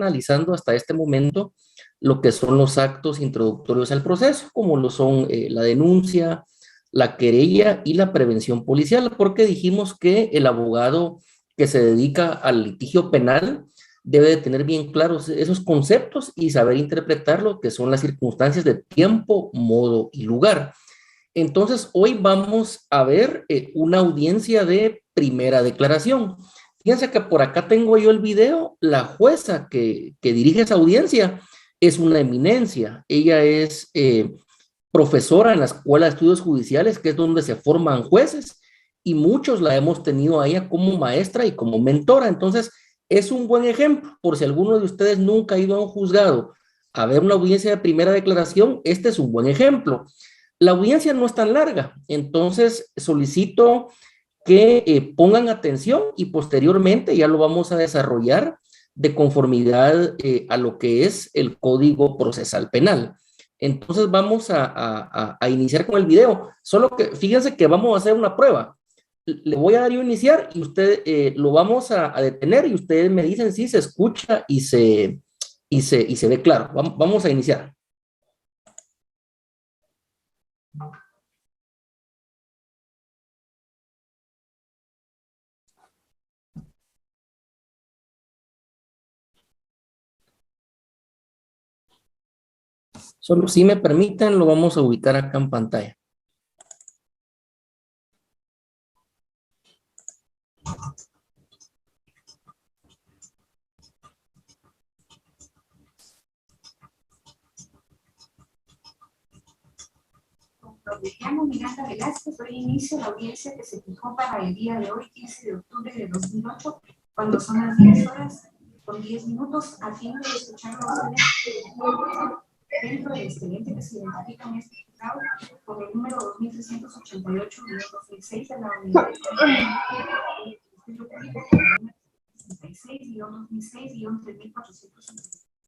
analizando hasta este momento lo que son los actos introductorios al proceso, como lo son la denuncia, la querella y la prevención policial, porque dijimos que el abogado que se dedica al litigio penal debe de tener bien claros esos conceptos y saber interpretar lo que son las circunstancias de tiempo, modo y lugar. Entonces, hoy vamos a ver una audiencia de primera declaración. Fíjense que por acá tengo yo el video. La jueza que dirige esa audiencia es una eminencia. Ella es profesora en la Escuela de Estudios Judiciales, que es donde se forman jueces, y muchos la hemos tenido a ella como maestra y como mentora. Entonces, es un buen ejemplo. Por si alguno de ustedes nunca ha ido a un juzgado a ver una audiencia de primera declaración, este es un buen ejemplo. La audiencia no es tan larga, entonces solicito que pongan atención y posteriormente ya lo vamos a desarrollar de conformidad a lo que es el Código Procesal Penal. Entonces vamos a iniciar con el video, solo que fíjense que vamos a hacer una prueba. Le voy a dar yo a iniciar y usted lo vamos a detener y ustedes me dicen si se escucha y se ve claro. Vamos a iniciar. Solo si me permiten, lo vamos a ubicar acá en pantalla. Me llamo Miranda Velázquez, doy inicio a la audiencia que se fijó para el día de hoy, 15 de octubre de 2008, cuando son las 10 horas con 10 minutos, a fin de escuchar los dentro del expediente que se identifica en este juzgado con el número 2388-2006 de la unidad de Ministerio Público, con el número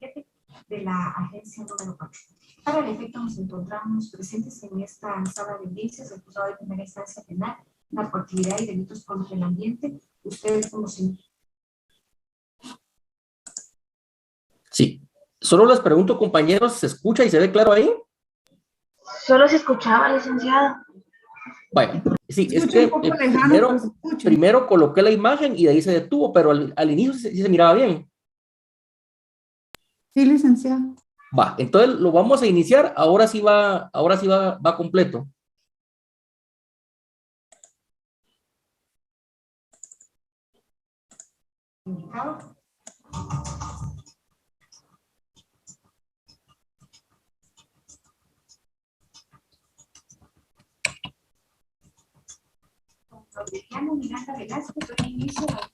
66-2006-3457 de la agencia número 4. Para el efecto nos encontramos presentes en esta sala de audiencias del juzgado de primera instancia penal, narcoactividad y delitos contra el ambiente. Ustedes como se... Sí. Solo les pregunto, compañeros, ¿se escucha y se ve claro ahí? Solo se escuchaba, licenciado. Bueno, sí, es que primero coloqué la imagen y de ahí se detuvo, pero al inicio sí se miraba bien. Sí, licenciado. Va, entonces lo vamos a iniciar, ahora sí va completo. Me llamo Miranda Velázquez, doy inicio a la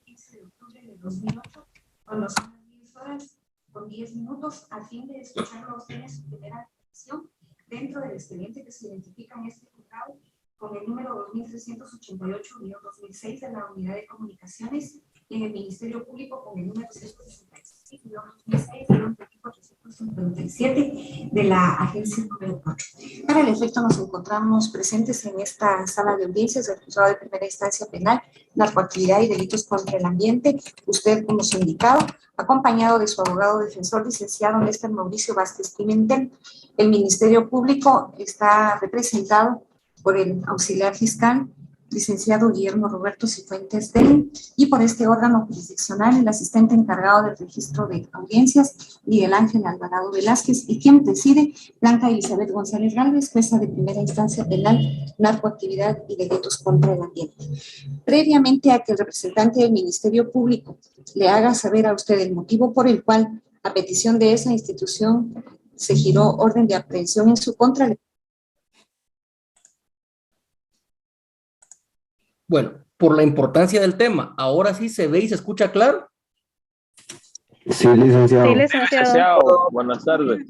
15 de octubre de 2008, cuando son las 10 horas con 10 minutos, a fin de escucharlo a ustedes en su primera declaración dentro del expediente que se identifica en este juzgado con el número 2388-2006 de la unidad de comunicaciones y en el Ministerio Público con el número 166-2006-3457 de la agencia número 4. Para el efecto nos encontramos presentes en esta sala de audiencias del juzgado de primera instancia penal, narcoactividad y delitos contra el ambiente, usted como sindicado, acompañado de su abogado defensor, licenciado Néstor Mauricio Vázquez Pimentel. El Ministerio Público está representado por el auxiliar fiscal, licenciado Guillermo Roberto Cifuentes Deli, y por este órgano jurisdiccional, el asistente encargado del registro de audiencias, Miguel Ángel Alvarado Velázquez, y quien preside, Blanca Elizabeth González Gálvez, jueza de primera instancia penal, narcoactividad y delitos contra el ambiente. Previamente a que el representante del Ministerio Público le haga saber a usted el motivo por el cual, a petición de esa institución, se giró orden de aprehensión en su contra. Bueno, por la importancia del tema, ahora sí se ve y se escucha claro. Sí, licenciado. Sí, licenciado. Buenas tardes.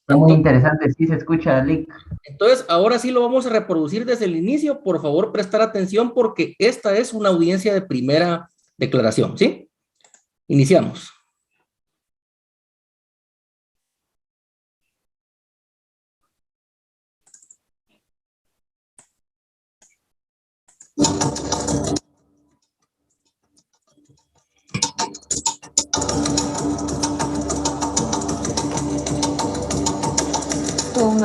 Está muy interesante, sí se escucha, Lick. Entonces, ahora sí lo vamos a reproducir desde el inicio. Por favor, prestar atención porque esta es una audiencia de primera declaración, ¿sí? Iniciamos.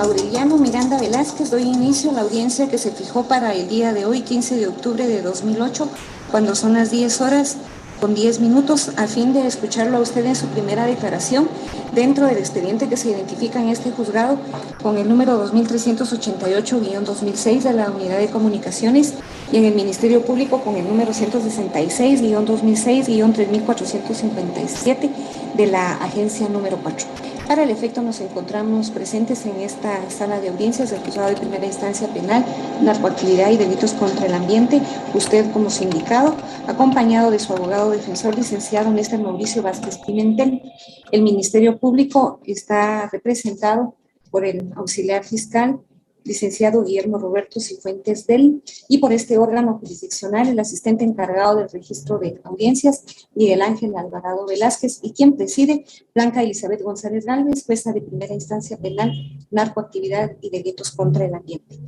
Aureliano Miranda Velázquez, doy inicio a la audiencia que se fijó para el día de hoy, 15 de octubre de 2008, cuando son las 10 horas con 10 minutos, a fin de escucharlo a usted en su primera declaración dentro del expediente que se identifica en este juzgado con el número 2388-2006 de la Unidad de Comunicaciones y en el Ministerio Público con el número 166-2006-3457 de la agencia número 4. Para el efecto nos encontramos presentes en esta sala de audiencias del Juzgado de Primera Instancia Penal, Narcoactividad y Delitos contra el Ambiente, usted como sindicado, acompañado de su abogado defensor, licenciado Néstor Mauricio Vázquez Pimentel. El Ministerio Público está representado por el auxiliar fiscal, licenciado Guillermo Roberto Cifuentes Del, y por este órgano jurisdiccional, el asistente encargado del registro de audiencias, Miguel Ángel Alvarado Velázquez, y quien preside, Blanca Elizabeth González Gálvez, jueza de primera instancia penal, narcoactividad y delitos contra el ambiente.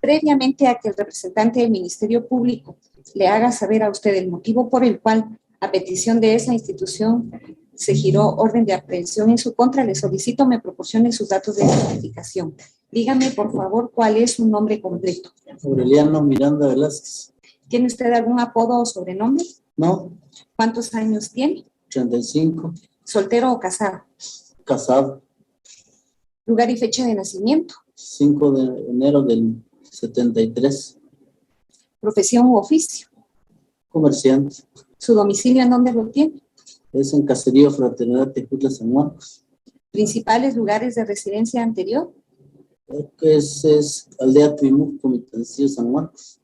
Previamente a que el representante del Ministerio Público le haga saber a usted el motivo por el cual, a petición de esa institución, se giró orden de aprehensión en su contra, le solicito me proporcione sus datos de identificación. Dígame, por favor, cuál es su nombre completo. Aureliano Miranda Velázquez. ¿Tiene usted algún apodo o sobrenombre? No. ¿Cuántos años tiene? 35. ¿Soltero o casado? Casado. ¿Lugar y fecha de nacimiento? 5 de enero del 73. ¿Profesión u oficio? Comerciante. ¿Su domicilio en dónde lo tiene? Es en Caserío Fraternidad Tejutla, San Marcos. ¿Principales lugares de residencia anterior? Es Aldea Tuimuc, Comitancillo, San Marcos.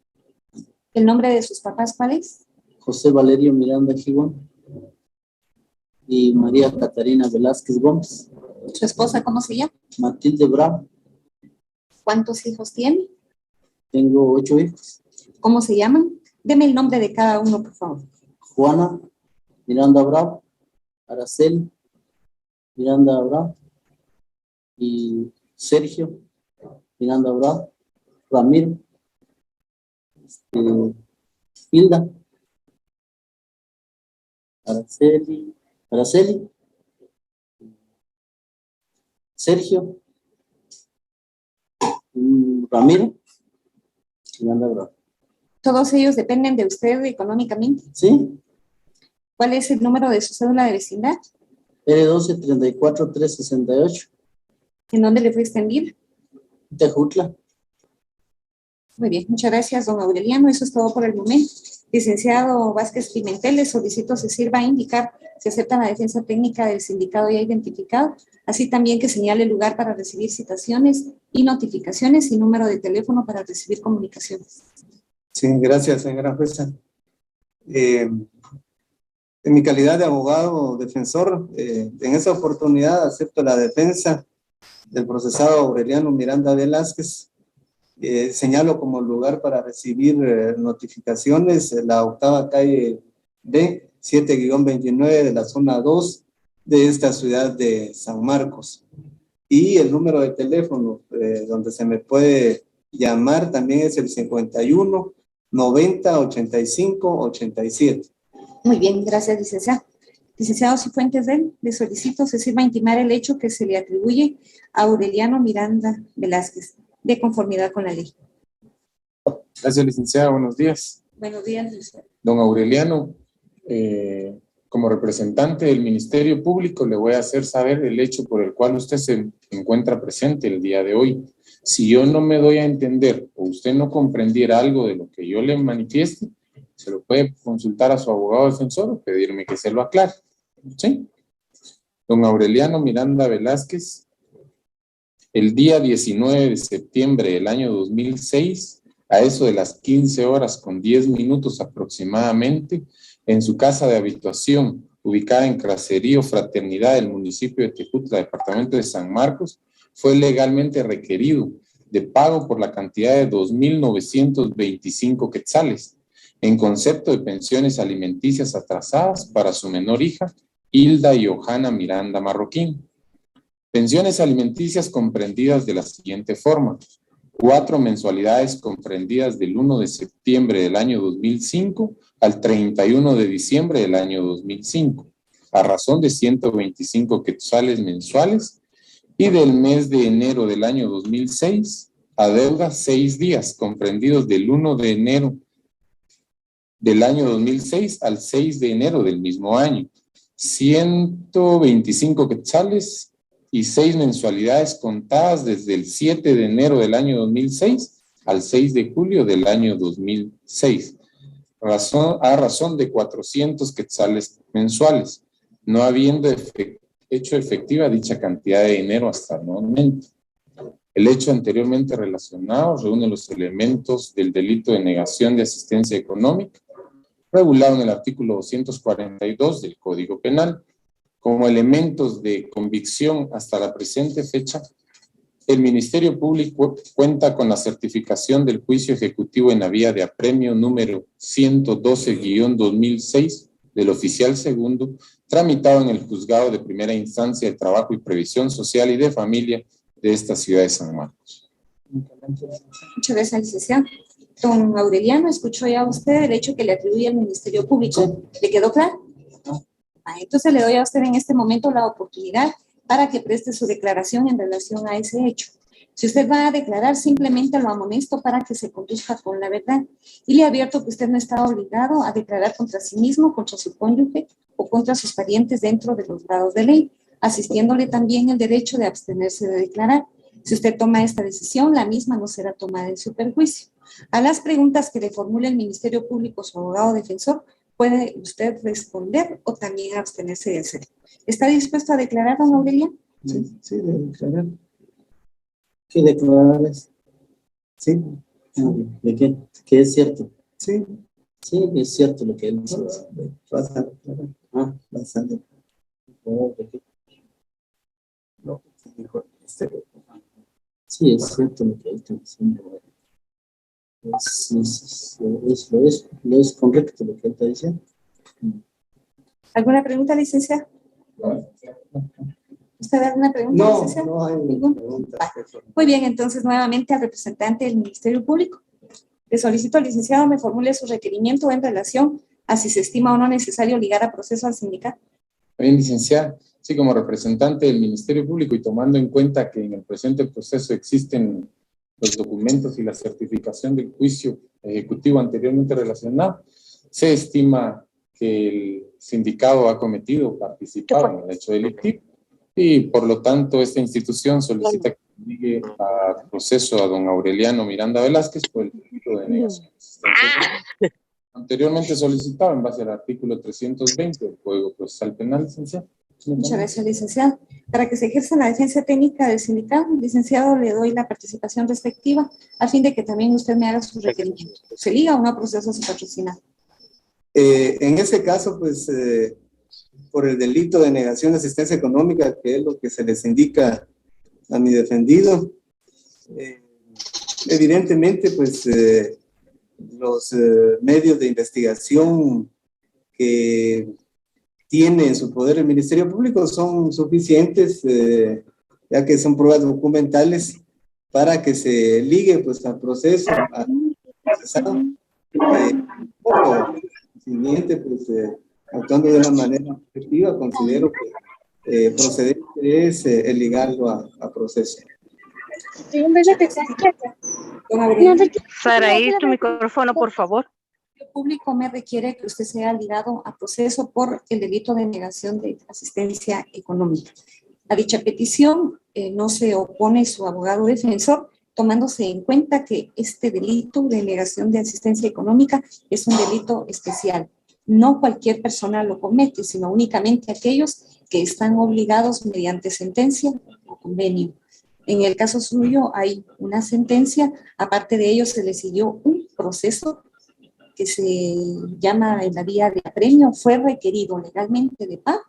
¿El nombre de sus papás cuál es? José Valerio Miranda Gibón y María Catarina Velázquez Gómez. ¿Su esposa cómo se llama? Matilde Bravo. ¿Cuántos hijos tiene? Tengo 8 hijos. ¿Cómo se llaman? Deme el nombre de cada uno, por favor. Juana Miranda Bravo, Araceli Miranda Bravo y Sergio Miranda Bravo, Ramiro, Hilda, Araceli, Sergio, Ramiro, Miranda Bravo. ¿Todos ellos dependen de usted económicamente? ¿Sí? ¿Cuál es el número de su cédula de vecindad? R12 34 368. ¿En dónde le fue extendida? Tejutla. Muy bien, muchas gracias, don Aureliano. Eso es todo por el momento. Licenciado Vázquez Pimentel, le solicito se sirva a indicar si acepta la defensa técnica del sindicado ya identificado, así también que señale el lugar para recibir citaciones y notificaciones y número de teléfono para recibir comunicaciones. Sí, gracias, señora jueza. En mi calidad de abogado defensor, en esta oportunidad acepto la defensa del procesado Aureliano Miranda Velázquez. Señalo como lugar para recibir notificaciones la octava calle B, 7-29 de la zona 2 de esta ciudad de San Marcos. Y el número de teléfono donde se me puede llamar también es el 51 90 85 87. Muy bien, gracias, licenciado. Licenciado Cifuentes Del, le solicito se sirva a intimar el hecho que se le atribuye a Aureliano Miranda Velázquez, de conformidad con la ley. Gracias, licenciada. Buenos días. Buenos días, licenciado. Don Aureliano, como representante del Ministerio Público, le voy a hacer saber el hecho por el cual usted se encuentra presente el día de hoy. Si yo no me doy a entender o usted no comprendiera algo de lo que yo le manifieste, se lo puede consultar a su abogado defensor o pedirme que se lo aclare. ¿Sí? Don Aureliano Miranda Velázquez, el día 19 de septiembre del año 2006, a eso de las 15 horas con 10 minutos aproximadamente, en su casa de habitación, ubicada en Caserío Fraternidad del municipio de Tejutla, departamento de San Marcos, fue legalmente requerido de pago por la cantidad de 2.925 quetzales, en concepto de pensiones alimenticias atrasadas para su menor hija, Hilda Johanna Miranda Marroquín. Pensiones alimenticias comprendidas de la siguiente forma: 4 mensualidades comprendidas del 1 de septiembre del año 2005 al 31 de diciembre del año 2005, a razón de 125 quetzales mensuales, y del mes de enero del año 2006 adeuda 6 días, comprendidos del 1 de enero del año 2006 al 6 de enero del mismo año. 125 quetzales y 6 mensualidades contadas desde el 7 de enero del año 2006 al 6 de julio del año 2006, a razón de 400 quetzales mensuales, no habiendo hecho efectiva dicha cantidad de dinero hasta el momento. El hecho anteriormente relacionado reúne los elementos del delito de negación de asistencia económica, regulado en el artículo 242 del Código Penal. Como elementos de convicción hasta la presente fecha, el Ministerio Público cuenta con la certificación del juicio ejecutivo en la vía de apremio número 112-2006 del oficial segundo, tramitado en el Juzgado de Primera Instancia de Trabajo y Previsión Social y de Familia de esta ciudad de San Marcos. Muchas gracias, licenciado. Don Aureliano, escuchó ya usted el hecho que le atribuye al Ministerio Público. ¿Le quedó claro? Entonces le doy a usted en este momento la oportunidad para que preste su declaración en relación a ese hecho. Si usted va a declarar, simplemente lo amonesto para que se conduzca con la verdad. Y le advierto que usted no está obligado a declarar contra sí mismo, contra su cónyuge o contra sus parientes dentro de los grados de ley, asistiéndole también el derecho de abstenerse de declarar. Si usted toma esta decisión, la misma no será tomada en su perjuicio. A las preguntas que le formule el Ministerio Público, su abogado defensor, puede usted responder o también abstenerse de hacerlo. ¿Está dispuesto a declarar, don Aureliano? Sí, sí, de declarar. ¿Qué declarar es? Sí. ¿De qué? ¿Qué es cierto? Sí. Sí, es cierto lo que él dice. Vas a declarar. Vas a declarar. ¿De qué? No, dijo Sí, es cierto lo que él está diciendo. Es correcto lo que él está diciendo. ¿Alguna pregunta, licenciado? ¿Usted alguna pregunta, No, licenciado? no hay ¿Ninguna? pregunta. Muy bien, entonces nuevamente al representante del Ministerio Público. Le solicito al licenciado me formule su requerimiento en relación a si se estima o no necesario ligar a proceso al sindicato. Bien, licenciada, sí, como representante del Ministerio Público y tomando en cuenta que en el presente proceso existen los documentos y la certificación del juicio ejecutivo anteriormente relacionado, se estima que el sindicado ha cometido o participado en el hecho delictivo y por lo tanto esta institución solicita que ligue a proceso a don Aureliano Miranda Velázquez por el delito de negación de asistencia económica, anteriormente solicitado en base al artículo 320 del Código Procesal Penal, licenciado. Muchas gracias, licenciado. Para que se ejerza la defensa técnica del sindicato, licenciado, le doy la participación respectiva a fin de que también usted me haga su requerimiento. ¿Se liga o no a proceso su patrocinado? En ese caso, pues, por el delito de negación de asistencia económica, que es lo que se les indica a mi defendido, evidentemente, pues, los medios de investigación que tiene en su poder el Ministerio Público son suficientes, ya que son pruebas documentales para que se ligue, pues, al proceso, al procesado. Siguiente, pues, actuando de una manera efectiva, considero que procedente es el ligarlo a proceso. Saraí, tu micrófono, por favor. El público me requiere que usted sea ligado a proceso por el delito de negación de asistencia económica. A dicha petición no se opone su abogado defensor, tomándose en cuenta que este delito de negación de asistencia económica es un delito especial. No cualquier persona lo comete, sino únicamente aquellos que están obligados mediante sentencia o convenio. En el caso suyo hay una sentencia, aparte de ello se le siguió un proceso que se llama en la vía de apremio, fue requerido legalmente de pago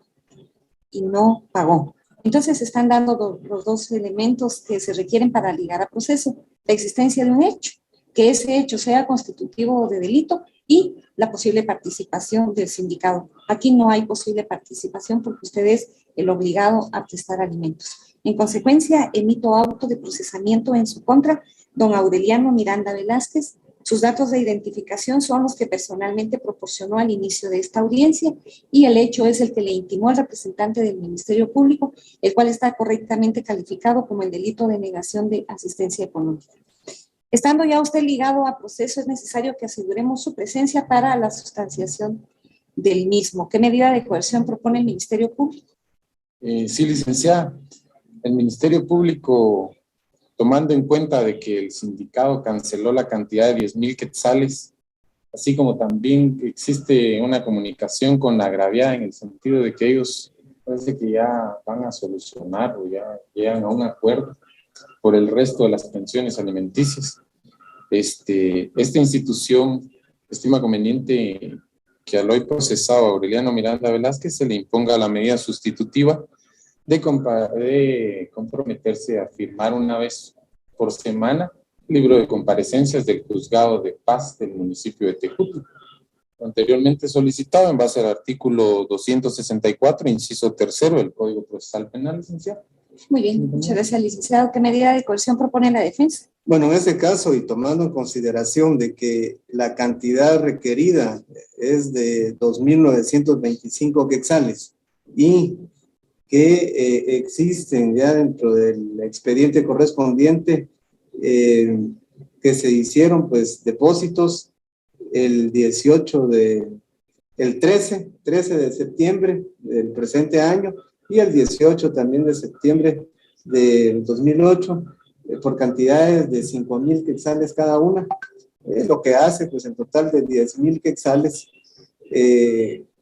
y no pagó. Entonces se están dando los dos elementos que se requieren para ligar a proceso: la existencia de un hecho, que ese hecho sea constitutivo de delito, y la posible participación del sindicato. Aquí no hay posible participación porque usted es el obligado a prestar alimentos. En consecuencia, emito auto de procesamiento en su contra, don Aureliano Miranda Velázquez, Sus datos de identificación son los que personalmente proporcionó al inicio de esta audiencia y el hecho es el que le intimó al representante del Ministerio Público, el cual está correctamente calificado como el delito de negación de asistencia económica. Estando ya usted ligado a proceso, es necesario que aseguremos su presencia para la sustanciación del mismo. ¿Qué medida de coerción propone el Ministerio Público? Sí, licenciada. El Ministerio Público, tomando en cuenta de que el sindicato canceló la cantidad de 10,000 quetzales, así como también existe una comunicación con la agraviada en el sentido de que ellos parece que ya van a solucionar o ya llegan a un acuerdo por el resto de las pensiones alimenticias. Esta institución estima conveniente que al hoy procesado Aureliano Miranda Velázquez se le imponga la medida sustitutiva de comprometerse a firmar una vez por semana el libro de comparecencias del juzgado de paz del municipio de Tejutla, anteriormente solicitado en base al artículo 264, inciso 3 del Código Procesal Penal, licenciado. Muy bien, muchas gracias, licenciado. ¿Qué medida de coerción propone la defensa? Bueno, en ese caso, y tomando en consideración de que la cantidad requerida es de 2.925 quetzales y que existen ya dentro del expediente correspondiente que se hicieron pues depósitos el 13 de septiembre del presente año y el 18 también de septiembre del 2008 por cantidades de 5,000 quetzales cada una, lo que hace pues en total de 10,000 quetzales.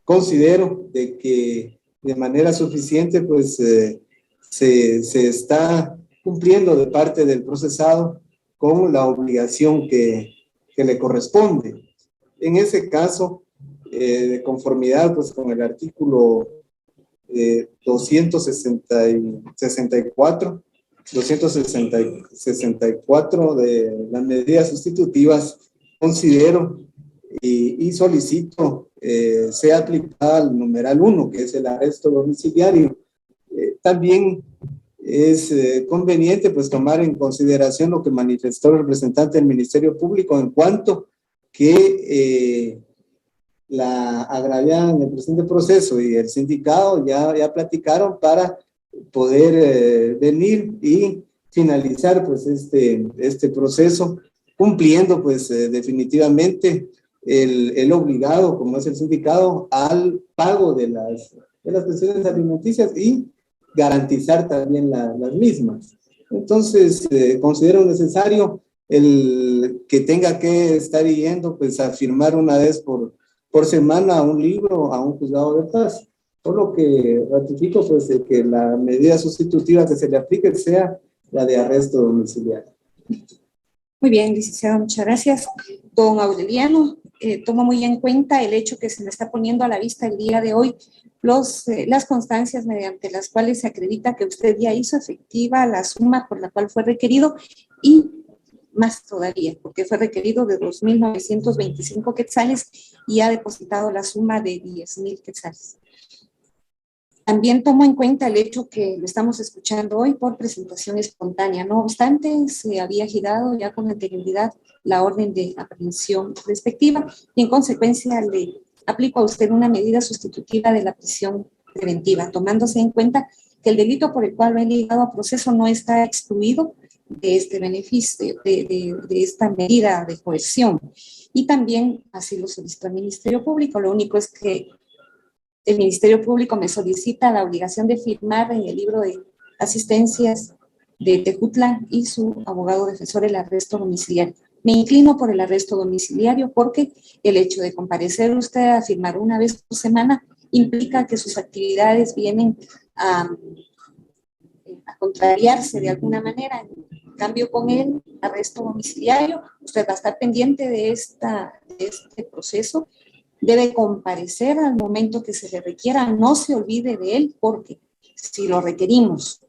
Considero de que de manera suficiente pues se está cumpliendo de parte del procesado con la obligación que le corresponde. En ese caso, de conformidad pues con el artículo 264 de las medidas sustitutivas, considero y solicito sea aplicada al numeral 1, que es el arresto domiciliario. También es conveniente pues tomar en consideración lo que manifestó el representante del Ministerio Público en cuanto que la agraviada en el presente proceso y el sindicato ya platicaron para poder venir y finalizar pues este proceso, cumpliendo pues definitivamente el obligado, como es el sindicato, al pago de las pensiones alimenticias y garantizar también las mismas. Entonces, considero necesario el que tenga que estar yendo pues a firmar una vez por semana un libro a un juzgado de paz. Por lo que ratifico pues de que la medida sustitutiva que se le aplique sea la de arresto domiciliario. Muy bien, licenciado, muchas gracias. Don Aureliano, tomo muy en cuenta el hecho que se me está poniendo a la vista el día de hoy, las constancias mediante las cuales se acredita que usted ya hizo efectiva la suma por la cual fue requerido y más todavía, porque fue requerido de 2.925 quetzales y ha depositado la suma de 10,000 quetzales. También tomo en cuenta el hecho que lo estamos escuchando hoy por presentación espontánea. No obstante, se había girado ya con anterioridad la orden de aprehensión respectiva y en consecuencia le aplico a usted una medida sustitutiva de la prisión preventiva, tomándose en cuenta que el delito por el cual lo he ligado a proceso no está excluido de este beneficio, de esta medida de coerción. Y también así lo solicita el Ministerio Público. Lo único es que el Ministerio Público me solicita la obligación de firmar en el libro de asistencias de Tejutla y su abogado defensor el arresto domiciliario. Me inclino por el arresto domiciliario porque el hecho de comparecer usted a firmar una vez por semana implica que sus actividades vienen a contrariarse de alguna manera. En cambio, con el arresto domiciliario, usted va a estar pendiente de este proceso. Debe comparecer al momento que se le requiera, no se olvide de él, porque si lo requerimos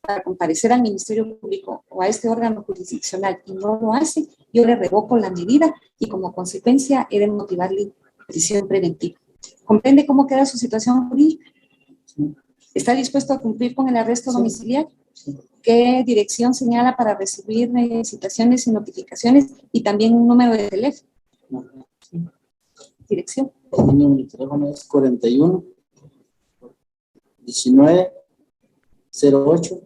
para comparecer al Ministerio Público o a este órgano jurisdiccional y no lo hace, yo le revoco la medida y como consecuencia he de motivarle prisión preventiva. ¿Comprende cómo queda su situación jurídica? ¿Está dispuesto a cumplir con el arresto domiciliario? ¿Qué dirección señala para recibir citaciones y notificaciones? Y también un número de teléfono. Dirección. El número de teléfono es 41 19 08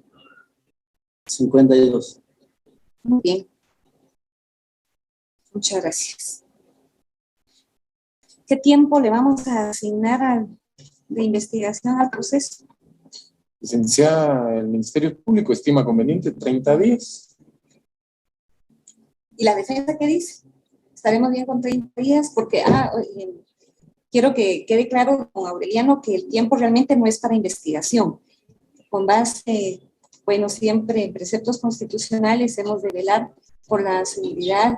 52. Muy bien. Muchas gracias. ¿Qué tiempo le vamos a asignar de investigación al proceso? Licenciada, el Ministerio Público estima conveniente 30 días. ¿Y la defensa qué dice? ¿Estaremos bien con 30 días? Porque quiero que quede claro con Aureliano que el tiempo realmente no es para investigación. Con base, bueno, siempre en preceptos constitucionales hemos de velar por la seguridad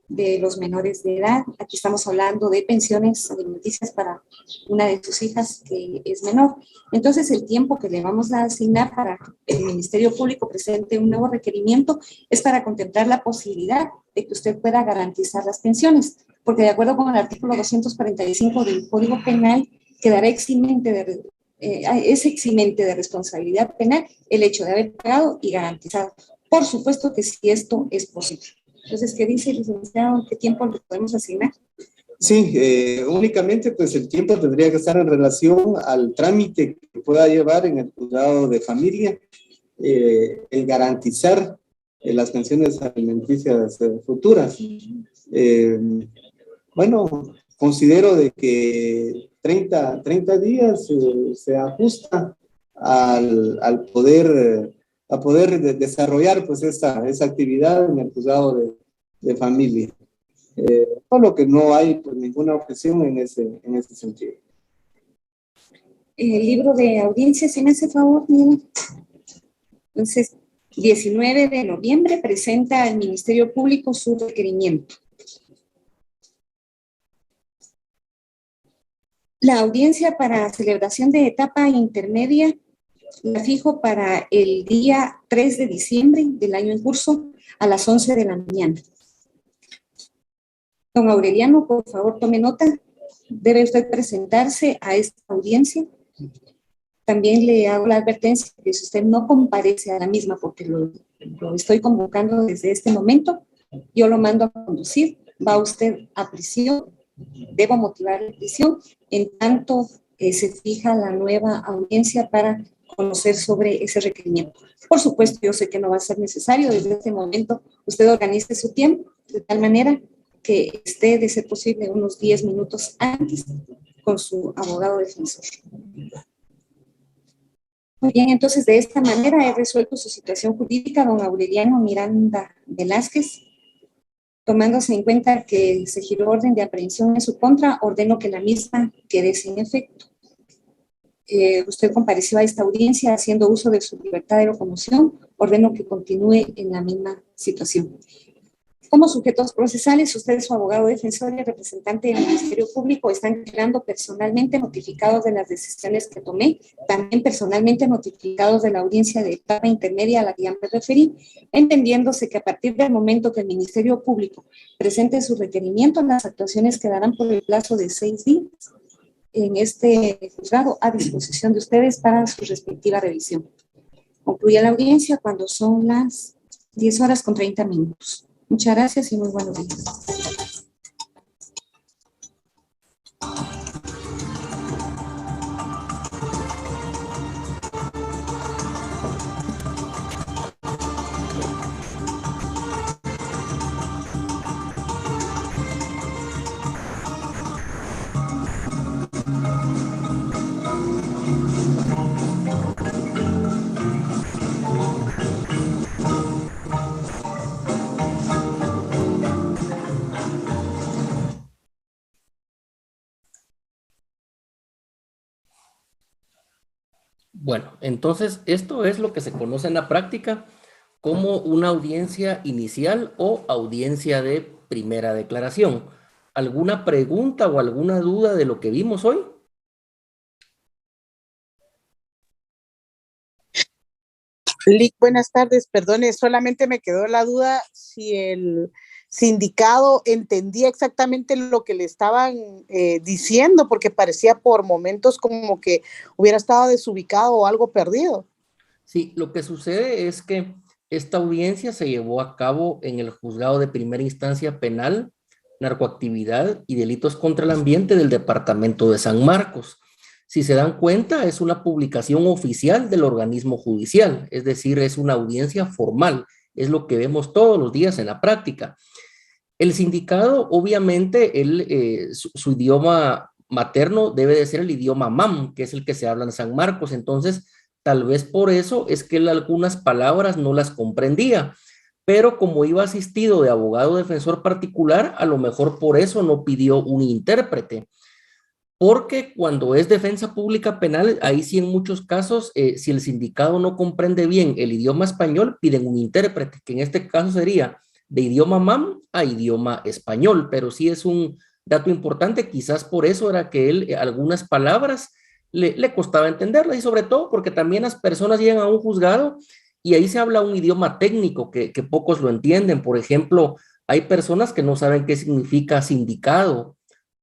de los menores de edad. Aquí estamos hablando de pensiones alimenticias para una de sus hijas que es menor. Entonces, el tiempo que le vamos a asignar para que el Ministerio Público presente un nuevo requerimiento es para contemplar la posibilidad de que usted pueda garantizar las pensiones, porque de acuerdo con el artículo 245 del Código Penal, quedará es eximente de responsabilidad penal el hecho de haber pagado y garantizado. Por supuesto que si esto es posible. Entonces, ¿qué dice el licenciado? ¿Qué tiempo le podemos asignar? Sí, únicamente pues el tiempo tendría que estar en relación al trámite que pueda llevar en el juzgado de familia, el garantizar las pensiones alimenticias futuras. Bueno, considero de que 30 días se ajusta al poder a poder desarrollar pues esa actividad en el juzgado de familia. Por lo que no hay pues, ninguna objeción en ese sentido. El libro de audiencia, ¿se me hace favor, Miguel? Entonces, 19 de noviembre presenta al Ministerio Público su requerimiento. La audiencia para celebración de etapa intermedia la fijo para el día 3 de diciembre del año en curso a las 11 de la mañana. Don Aureliano, por favor, tome nota. Debe usted presentarse a esta audiencia. También le hago la advertencia que si usted no comparece a la misma, porque lo estoy convocando desde este momento, yo lo mando a conducir, va usted a prisión, debo motivar la prisión, en tanto se fija la nueva audiencia para conocer sobre ese requerimiento. Por supuesto, yo sé que no va a ser necesario, desde este momento usted organice su tiempo de tal manera que esté, de ser posible, unos 10 minutos antes con su abogado defensor. Muy bien, entonces de esta manera he resuelto su situación jurídica, don Aureliano Miranda Velázquez. Tomándose en cuenta que se giró orden de aprehensión en su contra, ordeno que la misma quede sin efecto. Usted compareció a esta audiencia haciendo uso de su libertad de locomoción, ordeno que continúe en la misma situación. Como sujetos procesales, usted, su abogado defensor y el representante del Ministerio Público están quedando personalmente notificados de las decisiones que tomé, también personalmente notificados de la audiencia de etapa intermedia a la que ya me referí, entendiéndose que a partir del momento que el Ministerio Público presente su requerimiento, las actuaciones quedarán por el plazo de 6 días en este juzgado a disposición de ustedes para su respectiva revisión. Concluye la audiencia cuando son las 10:30. Muchas gracias y muy buenos días. Bueno, entonces esto es lo que se conoce en la práctica como una audiencia inicial o audiencia de primera declaración. ¿Alguna pregunta o alguna duda de lo que vimos hoy? Lic, buenas tardes, perdone, solamente me quedó la duda si el sindicado entendía exactamente lo que le estaban diciendo, porque parecía por momentos como que hubiera estado desubicado o algo perdido. Sí, lo que sucede es que esta audiencia se llevó a cabo en el Juzgado de Primera Instancia Penal, Narcoactividad y Delitos contra el Ambiente del Departamento de San Marcos. Si se dan cuenta, es una publicación oficial del organismo judicial, es decir, es una audiencia formal, es lo que vemos todos los días en la práctica. El sindicado, obviamente, su idioma materno debe de ser el idioma MAM, que es el que se habla en San Marcos. Entonces, tal vez por eso es que él algunas palabras no las comprendía, pero como iba asistido de abogado defensor particular, a lo mejor por eso no pidió un intérprete. Porque cuando es defensa pública penal, ahí sí en muchos casos, si el sindicado no comprende bien el idioma español, piden un intérprete, que en este caso sería de idioma MAM a idioma español, pero sí es un dato importante, quizás por eso era que él algunas palabras le costaba entenderlas, y sobre todo porque también las personas llegan a un juzgado y ahí se habla un idioma técnico que pocos lo entienden. Por ejemplo, hay personas que no saben qué significa sindicado,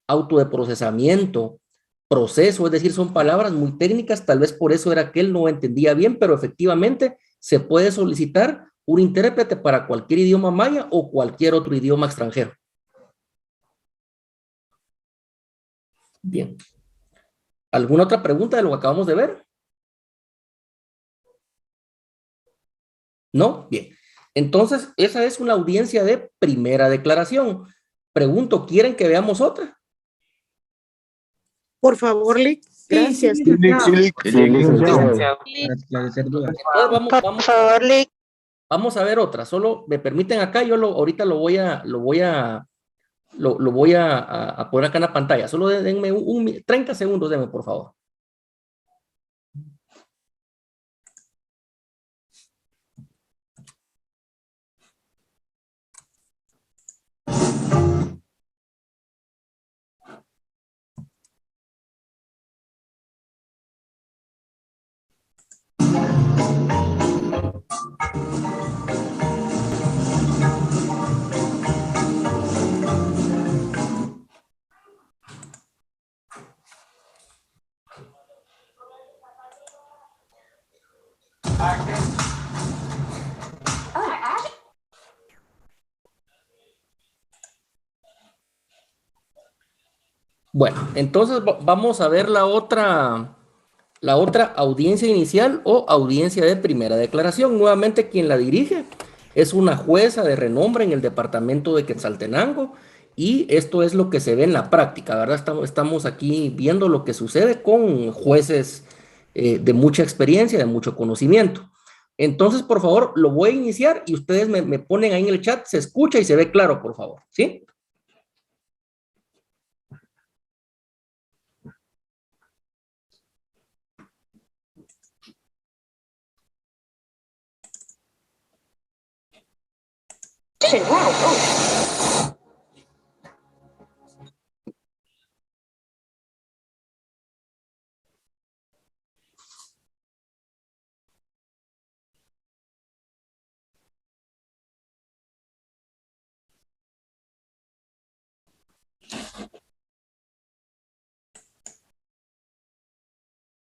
auto de procesamiento, proceso, es decir, son palabras muy técnicas, tal vez por eso era que él no entendía bien, pero efectivamente se puede solicitar un intérprete para cualquier idioma maya o cualquier otro idioma extranjero. Bien. ¿Alguna otra pregunta de lo que acabamos de ver? ¿No? Bien. Entonces, esa es una audiencia de primera declaración. Pregunto, ¿quieren que veamos otra? Por favor, Lick. Gracias. Sí, licenciado. Para esclarecer dudas. Entonces, Por favor, Lick. vamos a ver otra. Solo me permiten acá, yo ahorita lo voy a poner acá en la pantalla. Solo denme 30 segundos, denme, por favor. Bueno, entonces vamos a ver la otra audiencia inicial o audiencia de primera declaración. Nuevamente quien la dirige es una jueza de renombre en el departamento de Quetzaltenango, y esto es lo que se ve en la práctica, ¿verdad? Estamos aquí viendo lo que sucede con jueces de mucha experiencia, de mucho conocimiento. Entonces, por favor, lo voy a iniciar y ustedes me ponen ahí en el chat, se escucha y se ve claro, por favor, ¿sí?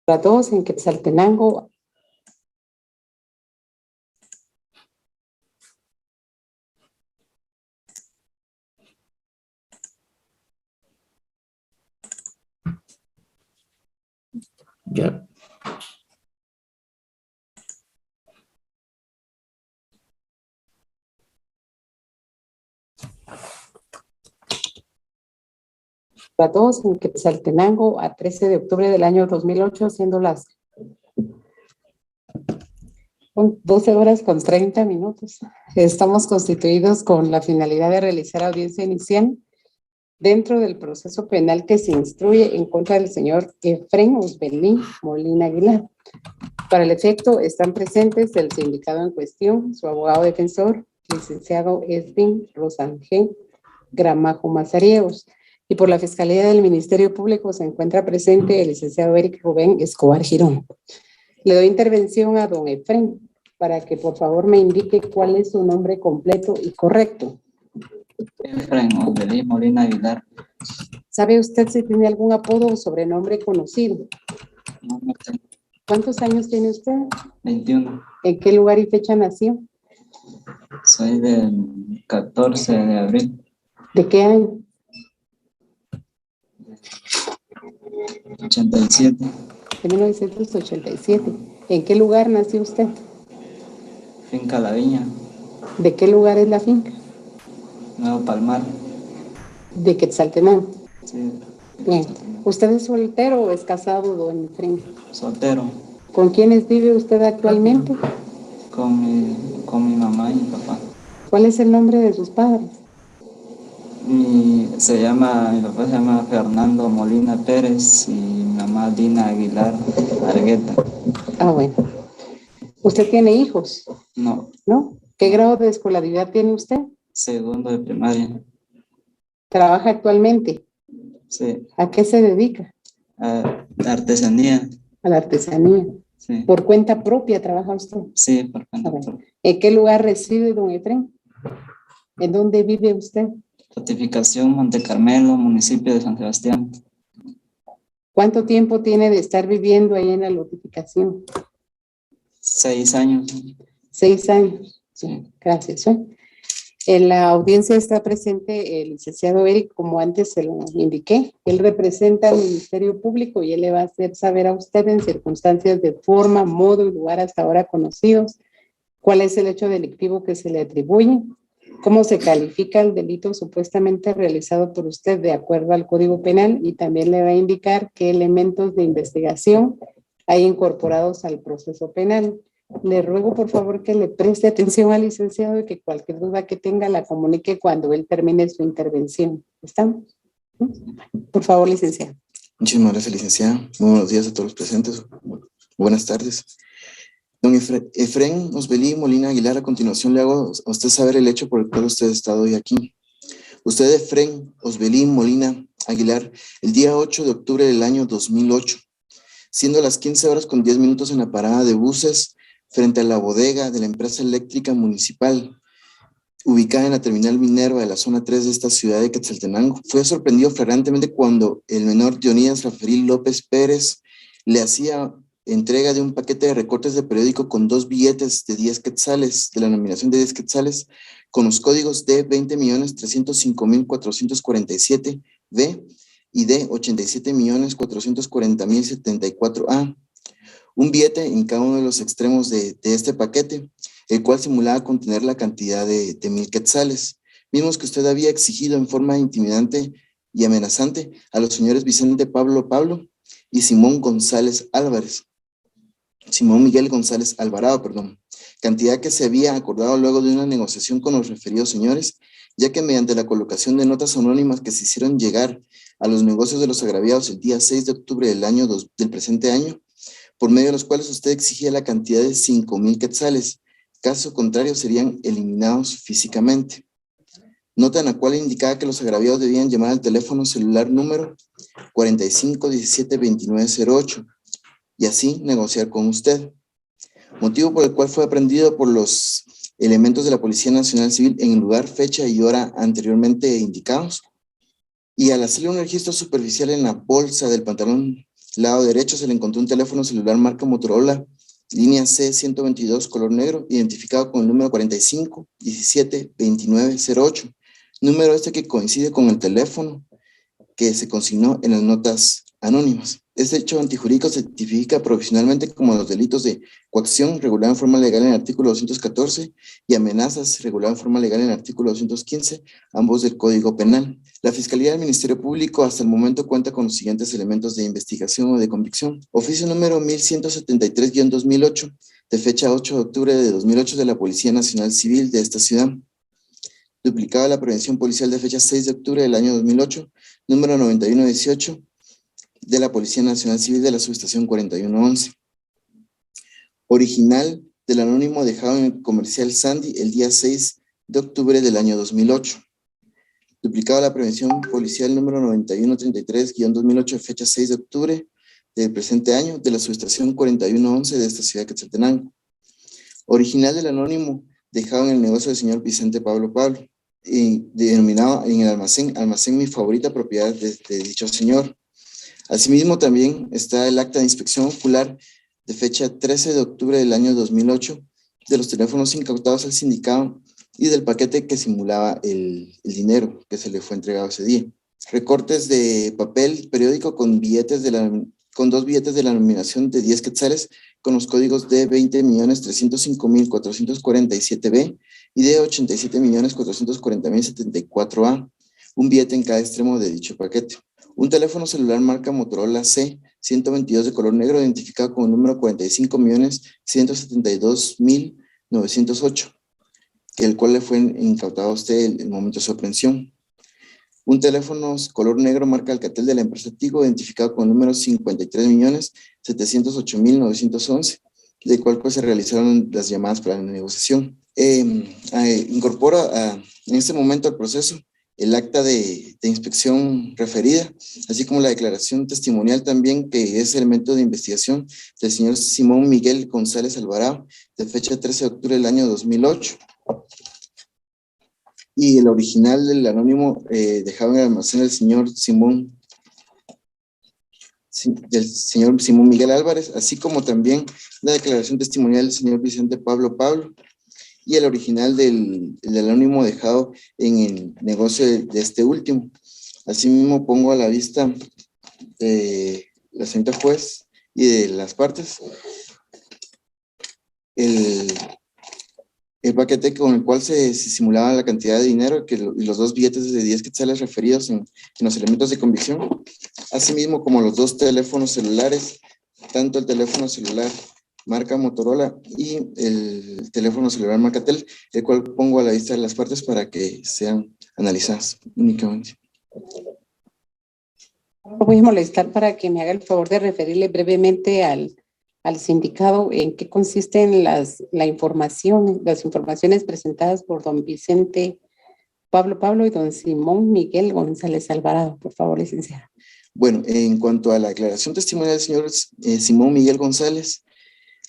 Para todos en Quetzaltenango. Ya. Para todos en Quetzaltenango a 13 de octubre del año 2008, siendo las 12 horas con 30 minutos. Estamos constituidos con la finalidad de realizar audiencia inicial dentro del proceso penal que se instruye en contra del señor Efrén Osbelín Molina Aguilar. Para el efecto están presentes el sindicado en cuestión, su abogado defensor, licenciado Edwin Rosangén Gramajo Mazariegos. Y por la Fiscalía del Ministerio Público se encuentra presente el licenciado Eric Rubén Escobar Girón. Le doy intervención a don Efrén para que por favor me indique cuál es su nombre completo y correcto. Efrén Osbelín Molina Aguilar. ¿Sabe usted si tiene algún apodo o sobrenombre conocido? No tengo. ¿Cuántos años tiene usted? 21. ¿En qué lugar y fecha nació? Soy del 14 de abril. ¿De qué año? 87. De 1987. ¿En qué lugar nació usted? Finca La Viña. ¿De qué lugar es la finca? Nuevo Palmar. De Quetzaltenango. Sí. Bien. ¿Usted es soltero o es casado, don Efraín? Soltero. ¿Con quiénes vive usted actualmente? Con mi mamá y mi papá. ¿Cuál es el nombre de sus padres? Mi papá se llama Fernando Molina Pérez y mi mamá Dina Aguilar Argueta. Ah, bueno. ¿Usted tiene hijos? No. ¿No? ¿Qué grado de escolaridad tiene usted? Segundo de primaria. ¿Trabaja actualmente? Sí. ¿A qué se dedica? A artesanía. A la artesanía. Sí. ¿Por cuenta propia trabaja usted? Sí, por cuenta propia. ¿En qué lugar reside, don Efraín? ¿En dónde vive usted? Notificación Monte Carmelo, municipio de San Sebastián. ¿Cuánto tiempo tiene de estar viviendo ahí en la notificación? 6 años. 6 años. Sí. Gracias. En la audiencia está presente el licenciado Eric, como antes se lo indiqué. Él representa al Ministerio Público y él le va a hacer saber a usted en circunstancias de forma, modo y lugar hasta ahora conocidos cuál es el hecho delictivo que se le atribuye, cómo se califica el delito supuestamente realizado por usted de acuerdo al Código Penal y también le va a indicar qué elementos de investigación hay incorporados al proceso penal. Le ruego por favor que le preste atención al licenciado y que cualquier duda que tenga la comunique cuando él termine su intervención. ¿Estamos? Por favor, licenciado. Muchísimas gracias, licenciada. Muy buenos días a todos los presentes. Buenas tardes. Don Efraín Osbelí Molina Aguilar, a continuación le hago a usted saber el hecho por el cual usted ha estado hoy aquí. Usted, Efraín Osbelí Molina Aguilar, el día 8 de octubre del año 2008, siendo las 15 horas con 10 minutos en la parada de buses frente a la bodega de la empresa eléctrica municipal, ubicada en la terminal Minerva de la zona 3 de esta ciudad de Quetzaltenango, fue sorprendido flagrantemente cuando el menor Dionías Rafael López Pérez le hacía entrega de un paquete de recortes de periódico con 2 billetes de 10 quetzales, de la nominación de 10 quetzales, con los códigos de 20.305.447B y de 87.440.074A. Un billete en cada uno de los extremos de este paquete, el cual simulaba contener la cantidad de 1,000 quetzales, mismos que usted había exigido en forma intimidante y amenazante a los señores Vicente Pablo y Simón Miguel González Alvarado, cantidad que se había acordado luego de una negociación con los referidos señores, ya que mediante la colocación de notas anónimas que se hicieron llegar a los negocios de los agraviados el día 6 de octubre del presente año, por medio de los cuales usted exigía la cantidad de 5,000 quetzales, caso contrario serían eliminados físicamente. Nota en la cual indicaba que los agraviados debían llamar al teléfono celular número 45172908 y así negociar con usted. Motivo por el cual fue aprendido por los elementos de la Policía Nacional Civil en el lugar, fecha y hora anteriormente indicados. Y al hacerle un registro superficial en la bolsa del pantalón lado derecho se le encontró un teléfono celular marca Motorola, línea C122 color negro, identificado con el número 45172908. Número que coincide con el teléfono que se consignó en las notas anónimas. Este hecho antijurídico se tipifica profesionalmente como los delitos de coacción regulado en forma legal en el artículo 214 y amenazas regulado en forma legal en el artículo 215, ambos del Código Penal. La Fiscalía del Ministerio Público hasta el momento cuenta con los siguientes elementos de investigación o de convicción. Oficio número 1173-2008, de fecha 8 de octubre de 2008 de la Policía Nacional Civil de esta ciudad. Duplicado a la prevención policial de fecha 6 de octubre del año 2008, número 9118, de la Policía Nacional Civil de la Subestación 4111. Original del anónimo dejado en el comercial Sandy el día 6 de octubre del año 2008. Duplicado a la prevención policial número 9133-2008 de fecha 6 de octubre del presente año de la Subestación 4111 de esta ciudad de Quetzaltenango. Original del anónimo dejado en el negocio del señor Vicente Pablo, y denominado en el almacén Mi Favorita, propiedad de dicho señor. Asimismo, también está el acta de inspección ocular de fecha 13 de octubre del año 2008 de los teléfonos incautados al sindicado y del paquete que simulaba el dinero que se le fue entregado ese día. Recortes de papel periódico con dos billetes de la nominación de 10 quetzales con los códigos de 20.305.447B y de 87.440.074A, un billete en cada extremo de dicho paquete. Un teléfono celular marca Motorola C122 de color negro identificado con el número 45.172.908, el cual le fue incautado a usted en el momento de su aprehensión. Un teléfono color negro marca Alcatel de la empresa Tigo identificado con el número 53.708.911, del cual pues se realizaron las llamadas para la negociación. Incorpora en este momento al proceso el acta de inspección referida, así como la declaración testimonial también, que es elemento de investigación del señor Simón Miguel González Alvarado, de fecha 13 de octubre del año 2008. Y el original del anónimo dejado en el almacén del señor Simón Miguel Álvarez, así como también la declaración testimonial del señor Vicente Pablo, y el original del anónimo dejado en el negocio de este último. Asimismo, pongo a la vista de la señorita juez y de las partes el paquete con el cual se simulaba la cantidad de dinero y los dos billetes de 10 quetzales referidos en los elementos de convicción, asimismo como los dos teléfonos celulares, tanto el teléfono celular marca Motorola y el teléfono celular marca Tel, el cual pongo a la vista de las partes para que sean analizadas únicamente. Voy a molestar para que me haga el favor de referirle brevemente al sindicado en qué consisten las informaciones presentadas por don Vicente Pablo y don Simón Miguel González Alvarado. Por favor, licenciada. Bueno, en cuanto a la declaración testimonial del señor Simón Miguel González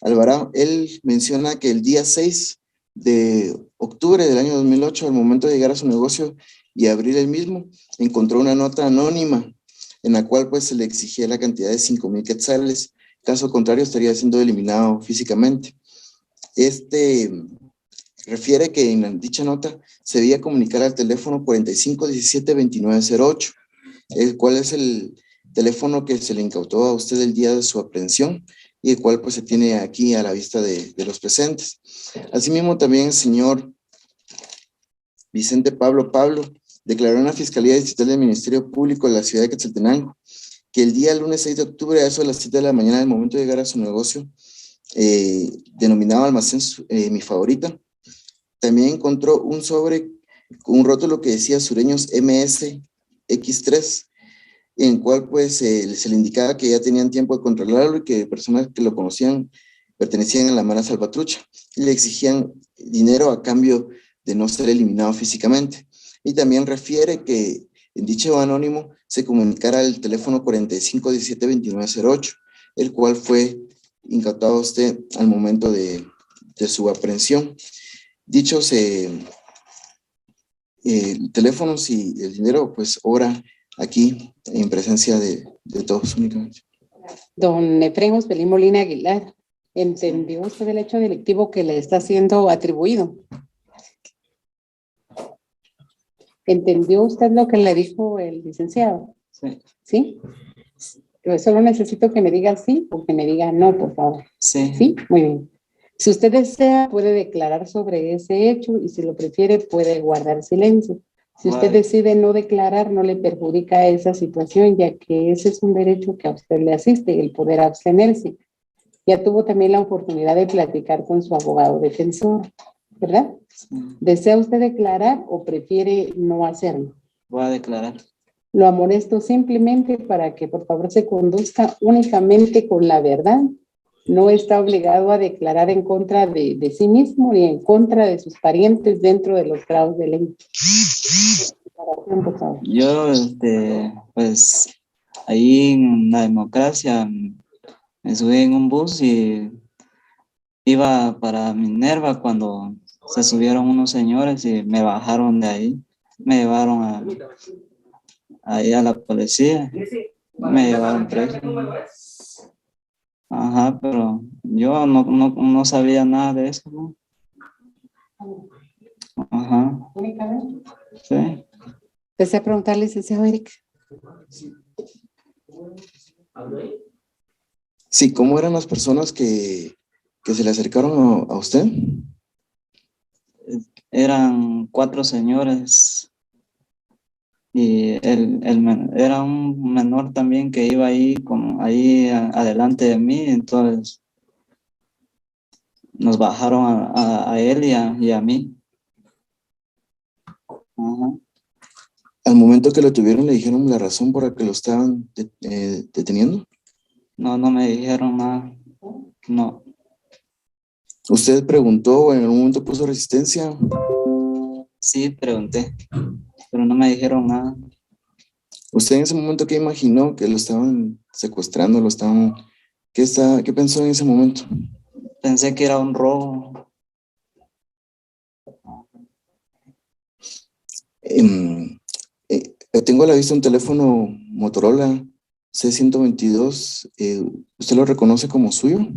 Alvarado, él menciona que el día 6 de octubre del año 2008, al momento de llegar a su negocio y abrir el mismo, encontró una nota anónima en la cual pues se le exigía la cantidad de 5,000 quetzales. Caso contrario, estaría siendo eliminado físicamente. Refiere que en dicha nota se debía comunicar al teléfono 4517-2908, el cual es el teléfono que se le incautó a usted el día de su aprehensión y el cual pues se tiene aquí a la vista de los presentes. Asimismo, también el señor Vicente Pablo declaró en la Fiscalía Distrital del Ministerio Público de la ciudad de Quetzaltenango que el día lunes 6 de octubre, a eso de las 7 de la mañana, al momento de llegar a su negocio, denominado Almacén Mi Favorita, también encontró un sobre con un rótulo que decía Sureños MSX3, en el cual pues se le indicaba que ya tenían tiempo de controlarlo y que personas que lo conocían pertenecían a la Mara Salvatrucha y le exigían dinero a cambio de no ser eliminado físicamente. Y también refiere que en dicho anónimo se comunicara al teléfono 4517-2908, el cual fue incautado a usted al momento de su aprehensión. Dichos teléfonos y el dinero, pues obra aquí en presencia de todos únicamente. Don Efrén Ospelín Molina Aguilar, ¿entendió usted el hecho delictivo que le está siendo atribuido? ¿Entendió usted lo que le dijo el licenciado? Sí. ¿Sí? Pero solo necesito que me diga sí o que me diga no, por favor. Sí. ¿Sí? Muy bien. Si usted desea, puede declarar sobre ese hecho y si lo prefiere, puede guardar silencio. Si usted decide no declarar, no le perjudica esa situación, ya que ese es un derecho que a usted le asiste, el poder abstenerse. Ya tuvo también la oportunidad de platicar con su abogado defensor, ¿verdad? Sí. ¿Desea usted declarar o prefiere no hacerlo? Voy a declarar. Lo amonesto simplemente para que por favor se conduzca únicamente con la verdad. No está obligado a declarar en contra de sí mismo ni en contra de sus parientes dentro de los grados de ley. Yo, pues, ahí en la democracia me subí en un bus y iba para Minerva cuando se subieron unos señores y me bajaron de ahí. Me llevaron ahí a la policía. Me llevaron preso. Ajá, pero yo no sabía nada de eso, ¿no? Ajá, sí. Desea preguntar, licenciado Eric. Sí, ¿cómo eran las personas que se le acercaron a usted? Eran 4 señores y era un menor también que iba ahí, como ahí adelante de mí, entonces nos bajaron a él y a mí. Ajá. Al momento que lo tuvieron, ¿le dijeron la razón por la que lo estaban deteniendo? No me dijeron nada, no. ¿Usted preguntó o en algún momento puso resistencia? Sí, pregunté, pero no me dijeron nada. ¿Usted en ese momento qué imaginó? ¿Que lo estaban secuestrando? ¿Qué pensó en ese momento? Pensé que era un robo. Tengo a la vista un teléfono Motorola C122. ¿Usted lo reconoce como suyo?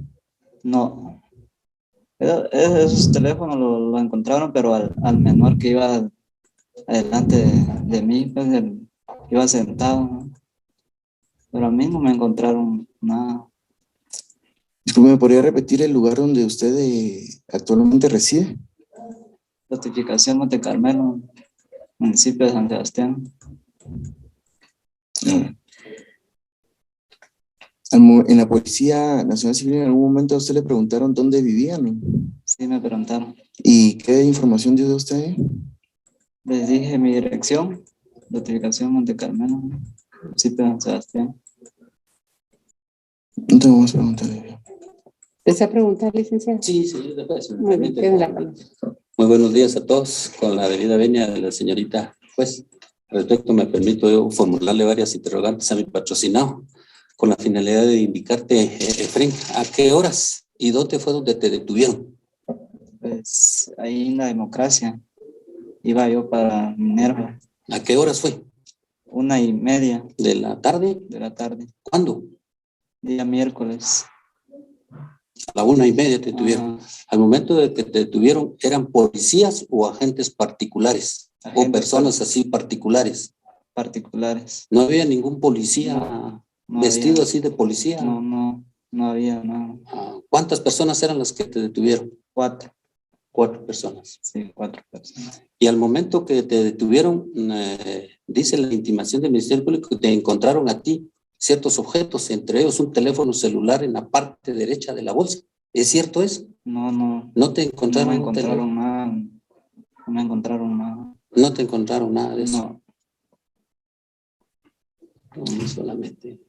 No. Esos teléfonos lo encontraron, pero al menor que iba adelante de mí, pues iba sentado, ¿no? Pero a mí no me encontraron nada. Disculpe, ¿me podría repetir el lugar donde usted actualmente reside? Notificación Monte Carmelo, municipio de San Sebastián. En la Policía Nacional Civil, ¿en algún momento a usted le preguntaron dónde vivían, no? Sí, me preguntaron. ¿Y qué información dio de usted? Les dije mi dirección, notificación Monte Carmelo, municipio de San Sebastián. No tengo más preguntas. ¿Desea preguntar, licenciado? Sí, señor de juez. Muy bien, tiene la palabra. Muy buenos días a todos. Con la debida venia de la señorita juez. Al respecto, me permito yo formularle varias interrogantes a mi patrocinado con la finalidad de indicarte, Efraín, a qué horas y dónde fue donde te detuvieron. Pues ahí en la Democracia. Iba yo para Minerva. ¿A qué horas fue? 1:30. ¿De la tarde? De la tarde. ¿Cuándo? Día miércoles. A la 1:30 te detuvieron. Al momento de que te detuvieron, ¿eran policías o agentes particulares? O personas así particulares. Particulares. ¿No había ningún policía no vestido había. así de policía? No había nada. ¿Cuántas personas eran las que te detuvieron? 4. 4 personas. Sí, 4 personas. Y al momento que te detuvieron, dice la intimación del Ministerio Público que te encontraron a ti ciertos objetos, entre ellos un teléfono celular en la parte derecha de la bolsa. ¿Es cierto eso? No. ¿No te encontraron No me encontraron nada. No me encontraron nada. ¿No te encontraron nada de eso? No. Solamente.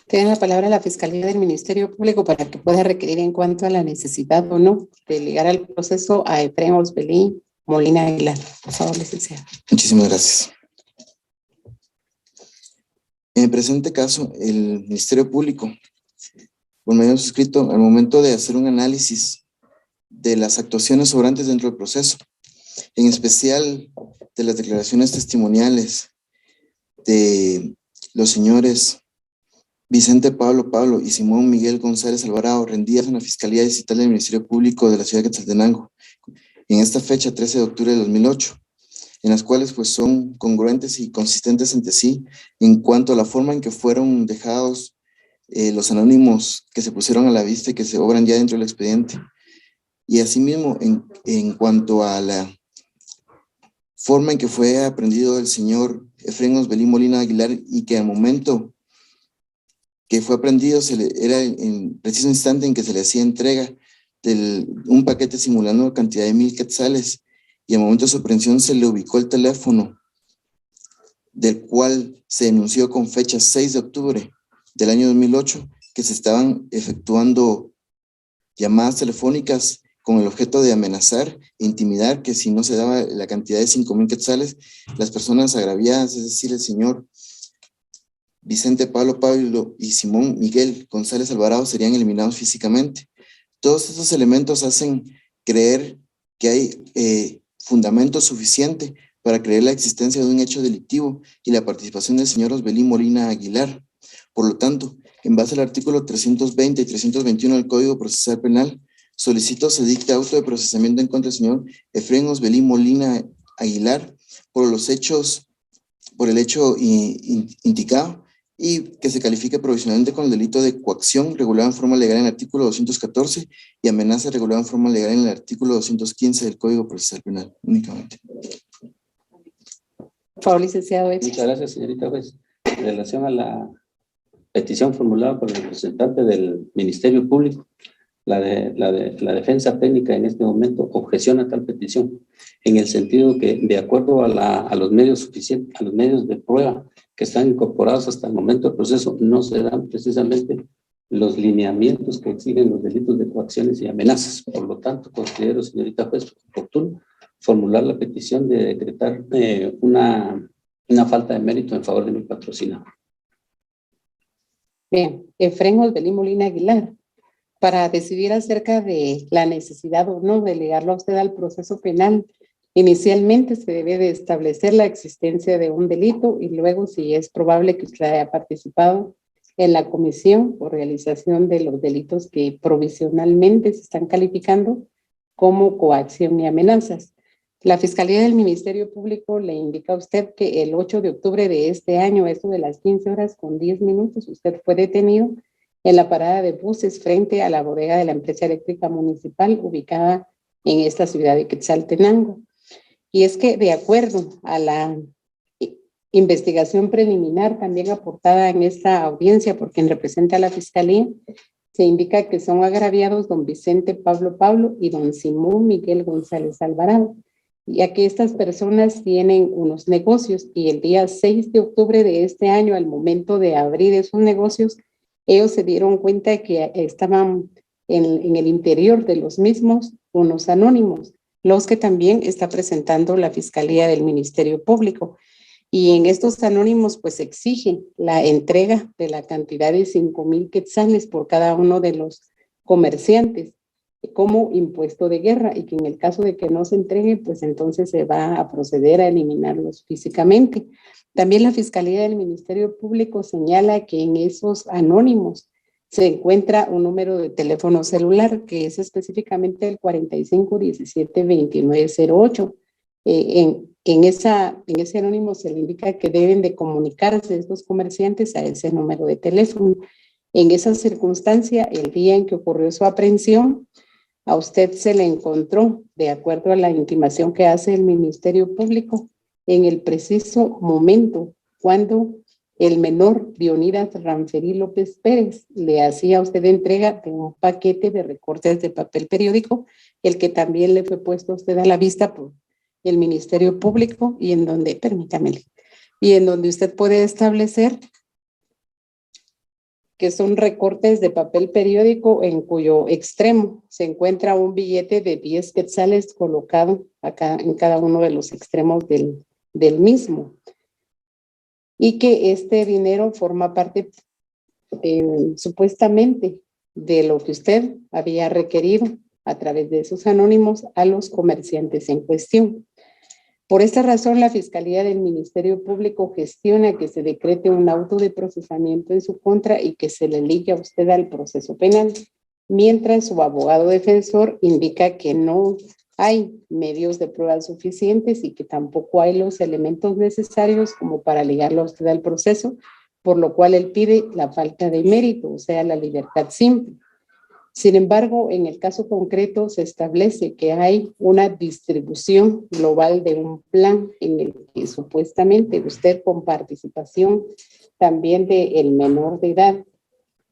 Tiene la palabra la Fiscalía del Ministerio Público para que pueda requerir en cuanto a la necesidad o no de ligar al proceso a Efraín Osbelí Molina Aguilar. Por favor, licenciado. Muchísimas gracias. En el presente caso, el Ministerio Público, por medio de su escrito, al momento de hacer un análisis de las actuaciones sobrantes dentro del proceso, en especial de las declaraciones testimoniales de los señores Vicente Pablo y Simón Miguel González Alvarado, rendidas en la Fiscalía Distrital del Ministerio Público de la Ciudad de Quetzaltenango, en esta fecha, 13 de octubre de 2008, en las cuales pues son congruentes y consistentes entre sí en cuanto a la forma en que fueron dejados los anónimos que se pusieron a la vista y que se obran ya dentro del expediente. Y asimismo, en cuanto a la forma en que fue aprendido el señor Efraín Osbelí Molina Aguilar y que al momento que fue aprendido era en preciso instante en que se le hacía entrega de un paquete simulando cantidad de 1,000 quetzales y al momento de su aprehensión se le ubicó el teléfono del cual se denunció con fecha 6 de octubre del año 2008 que se estaban efectuando llamadas telefónicas con el objeto de amenazar e intimidar que si no se daba la cantidad de 5,000 quetzales, las personas agraviadas, es decir, el señor Vicente Pablo y Simón Miguel González Alvarado serían eliminados físicamente. Todos estos elementos hacen creer que hay fundamento suficiente para creer la existencia de un hecho delictivo y la participación del señor Osbelí Molina Aguilar. Por lo tanto, en base al artículo 320 y 321 del Código Procesal Penal, solicito se dicte auto de procesamiento en contra del señor Efrén Osbelí Molina Aguilar por el hecho indicado y que se califique provisionalmente con el delito de coacción regulado en forma legal en el artículo 214 y amenaza regulada en forma legal en el artículo 215 del Código Procesal Penal, únicamente. Por favor, licenciado. Muchas gracias, señorita juez. En relación a la petición formulada por el representante del Ministerio Público, la defensa técnica en este momento objeciona tal petición, en el sentido que, de acuerdo a los medios suficientes, a los medios de prueba que están incorporados hasta el momento del proceso, no se dan precisamente los lineamientos que exigen los delitos de coacciones y amenazas. Por lo tanto, considero, señorita juez, oportuno formular la petición de decretar una falta de mérito en favor de mi patrocinador. Bien, Efrén Osbelí Molina Aguilar, para decidir acerca de la necesidad o no de ligarlo a usted al proceso penal, inicialmente se debe de establecer la existencia de un delito y luego, si es probable que usted haya participado en la comisión o realización de los delitos que provisionalmente se están calificando como coacción y amenazas. La Fiscalía del Ministerio Público le indica a usted que el 8 de octubre de este año, eso de las 15:10, usted fue detenido en la parada de buses frente a la bodega de la empresa eléctrica municipal ubicada en esta ciudad de Quetzaltenango. Y es que, de acuerdo a la investigación preliminar también aportada en esta audiencia por quien representa a la Fiscalía, se indica que son agraviados don Vicente Pablo y don Simón Miguel González Alvarado, ya que estas personas tienen unos negocios y el día 6 de octubre de este año, al momento de abrir esos negocios, ellos se dieron cuenta de que estaban en el interior de los mismos unos anónimos, los que también está presentando la Fiscalía del Ministerio Público. Y en estos anónimos pues exigen la entrega de la cantidad de 5,000 quetzales por cada uno de los comerciantes como impuesto de guerra, y que en el caso de que no se entregue, pues entonces se va a proceder a eliminarlos físicamente. También la Fiscalía del Ministerio Público señala que en esos anónimos se encuentra un número de teléfono celular que es específicamente el 45172908. En ese anónimo se le indica que deben de comunicarse estos comerciantes a ese número de teléfono. En esa circunstancia, el día en que ocurrió su aprehensión, a usted se le encontró, de acuerdo a la intimación que hace el Ministerio Público, en el preciso momento cuando el menor Leonidas Ramferí López Pérez le hacía a usted entrega de un paquete de recortes de papel periódico, el que también le fue puesto a usted a la vista por el Ministerio Público y en donde, y en donde usted puede establecer que son recortes de papel periódico en cuyo extremo se encuentra un billete de 10 quetzales colocado acá en cada uno de los extremos del mismo, y que este dinero forma parte supuestamente de lo que usted había requerido a través de esos anónimos a los comerciantes en cuestión. Por esta razón, la Fiscalía del Ministerio Público gestiona que se decrete un auto de procesamiento en su contra y que se le ligue a usted al proceso penal, mientras su abogado defensor indica que no hay medios de prueba suficientes y que tampoco hay los elementos necesarios como para ligarlo a usted al proceso, por lo cual él pide la falta de mérito, o sea, la libertad simple. Sin embargo, en el caso concreto se establece que hay una distribución global de un plan en el que supuestamente usted, con participación también del menor de edad,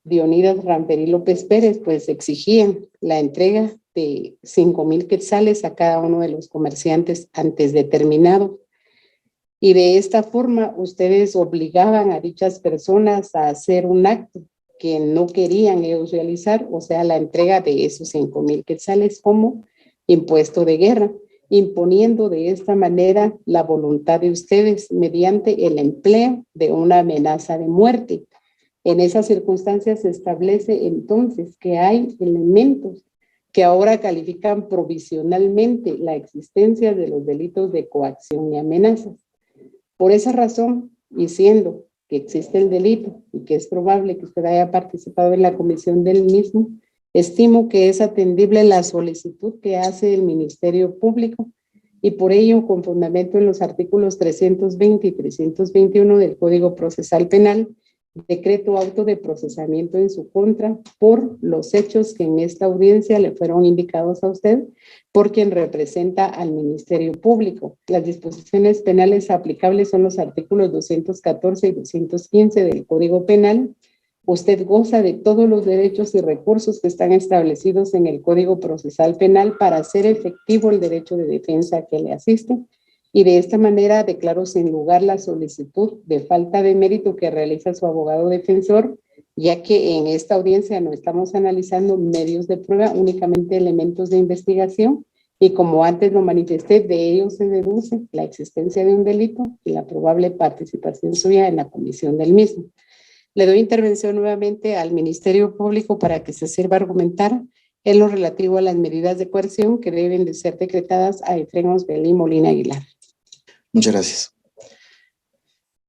Leonidas Ramferí López Pérez, pues exigían la entrega de 5,000 quetzales a cada uno de los comerciantes antes determinado. Y de esta forma ustedes obligaban a dichas personas a hacer un acto que no querían ellos realizar, o sea, la entrega de esos 5,000 quetzales como impuesto de guerra, imponiendo de esta manera la voluntad de ustedes mediante el empleo de una amenaza de muerte. En esas circunstancias se establece entonces que hay elementos que ahora califican provisionalmente la existencia de los delitos de coacción y amenazas. Por esa razón, y siendo que existe el delito y que es probable que usted haya participado en la comisión del mismo, estimo que es atendible la solicitud que hace el Ministerio Público y por ello, con fundamento en los artículos 320 y 321 del Código Procesal Penal, decreto auto de procesamiento en su contra por los hechos que en esta audiencia le fueron indicados a usted por quien representa al Ministerio Público. Las disposiciones penales aplicables son los artículos 214 y 215 del Código Penal. Usted goza de todos los derechos y recursos que están establecidos en el Código Procesal Penal para hacer efectivo el derecho de defensa que le asiste. Y de esta manera declaro sin lugar la solicitud de falta de mérito que realiza su abogado defensor, ya que en esta audiencia no estamos analizando medios de prueba, únicamente elementos de investigación, y como antes lo manifesté, de ello se deduce la existencia de un delito y la probable participación suya en la comisión del mismo. Le doy intervención nuevamente al Ministerio Público para que se sirva a argumentar en lo relativo a las medidas de coerción que deben de ser decretadas a Efrén Osbelí Molina Aguilar. Muchas gracias.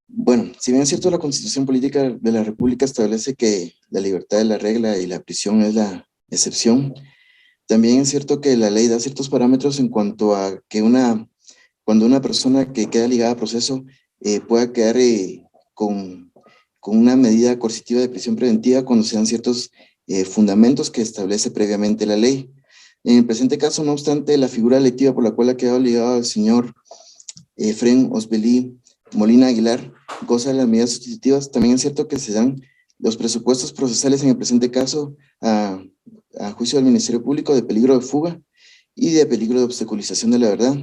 Bueno, si bien es cierto, la Constitución Política de la República establece que la libertad es la regla y la prisión es la excepción, también es cierto que la ley da ciertos parámetros en cuanto a que cuando una persona que queda ligada a proceso pueda quedar con una medida coercitiva de prisión preventiva cuando se dan ciertos fundamentos que establece previamente la ley. En el presente caso, no obstante, la figura electiva por la cual ha quedado ligado el señor Efrén Osbelí Molina Aguilar goza de las medidas sustitutivas. También es cierto que se dan los presupuestos procesales en el presente caso a juicio del Ministerio Público de peligro de fuga y de peligro de obstaculización de la verdad,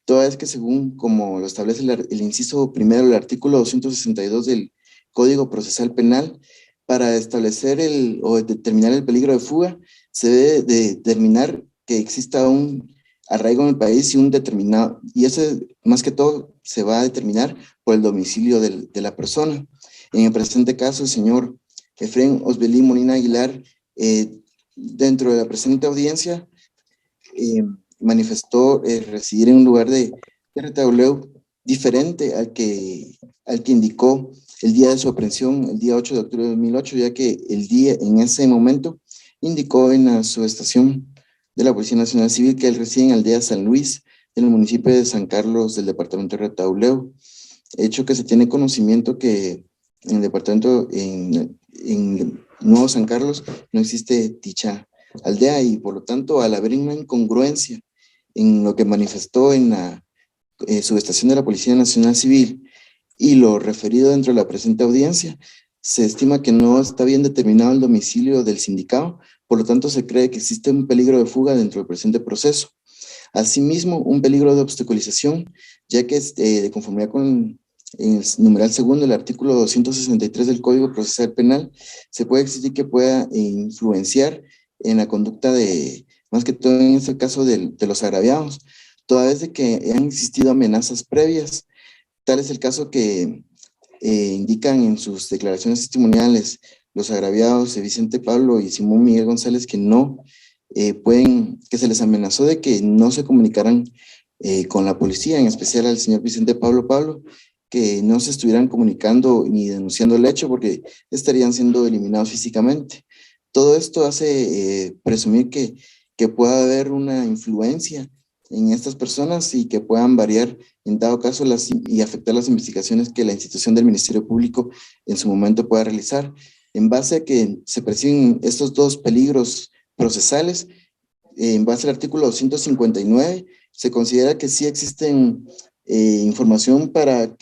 toda vez que según como lo establece el inciso primero del artículo 262 del Código Procesal Penal, para establecer o determinar el peligro de fuga se debe de determinar que exista un arraigo en el país y ese más que todo se va a determinar por el domicilio de la persona. En el presente caso, el señor Efrén Osbelí Molina Aguilar, dentro de la presente audiencia, manifestó residir en un lugar de Retauleu diferente al que indicó el día de su aprehensión, el día 8 de octubre de 2008, ya que en ese momento indicó en la subestación de la Policía Nacional Civil que él reside en Aldea San Luis, en el municipio de San Carlos del departamento de Retauleu. Hecho que se tiene conocimiento que en el departamento, en Nuevo San Carlos, no existe dicha aldea y por lo tanto, al haber una incongruencia en lo que manifestó en la subestación de la Policía Nacional Civil y lo referido dentro de la presente audiencia, se estima que no está bien determinado el domicilio del sindicado, por lo tanto se cree que existe un peligro de fuga dentro del presente proceso. Asimismo, un peligro de obstaculización, ya que de conformidad con el numeral segundo del artículo 263 del Código Procesal Penal, se puede exigir que pueda influenciar en la conducta más que todo en este caso de los agraviados, toda vez de que han existido amenazas previas. Tal es el caso que indican en sus declaraciones testimoniales los agraviados de Vicente Pablo y Simón Miguel González que que se les amenazó de que no se comunicaran con la policía, en especial al señor Vicente Pablo, que no se estuvieran comunicando ni denunciando el hecho porque estarían siendo eliminados físicamente. Todo esto hace presumir que pueda haber una influencia en estas personas y que puedan variar en dado caso y afectar las investigaciones que la institución del Ministerio Público en su momento pueda realizar. En base a que se perciben estos dos peligros procesales, en base al artículo 259, se considera que sí existen información para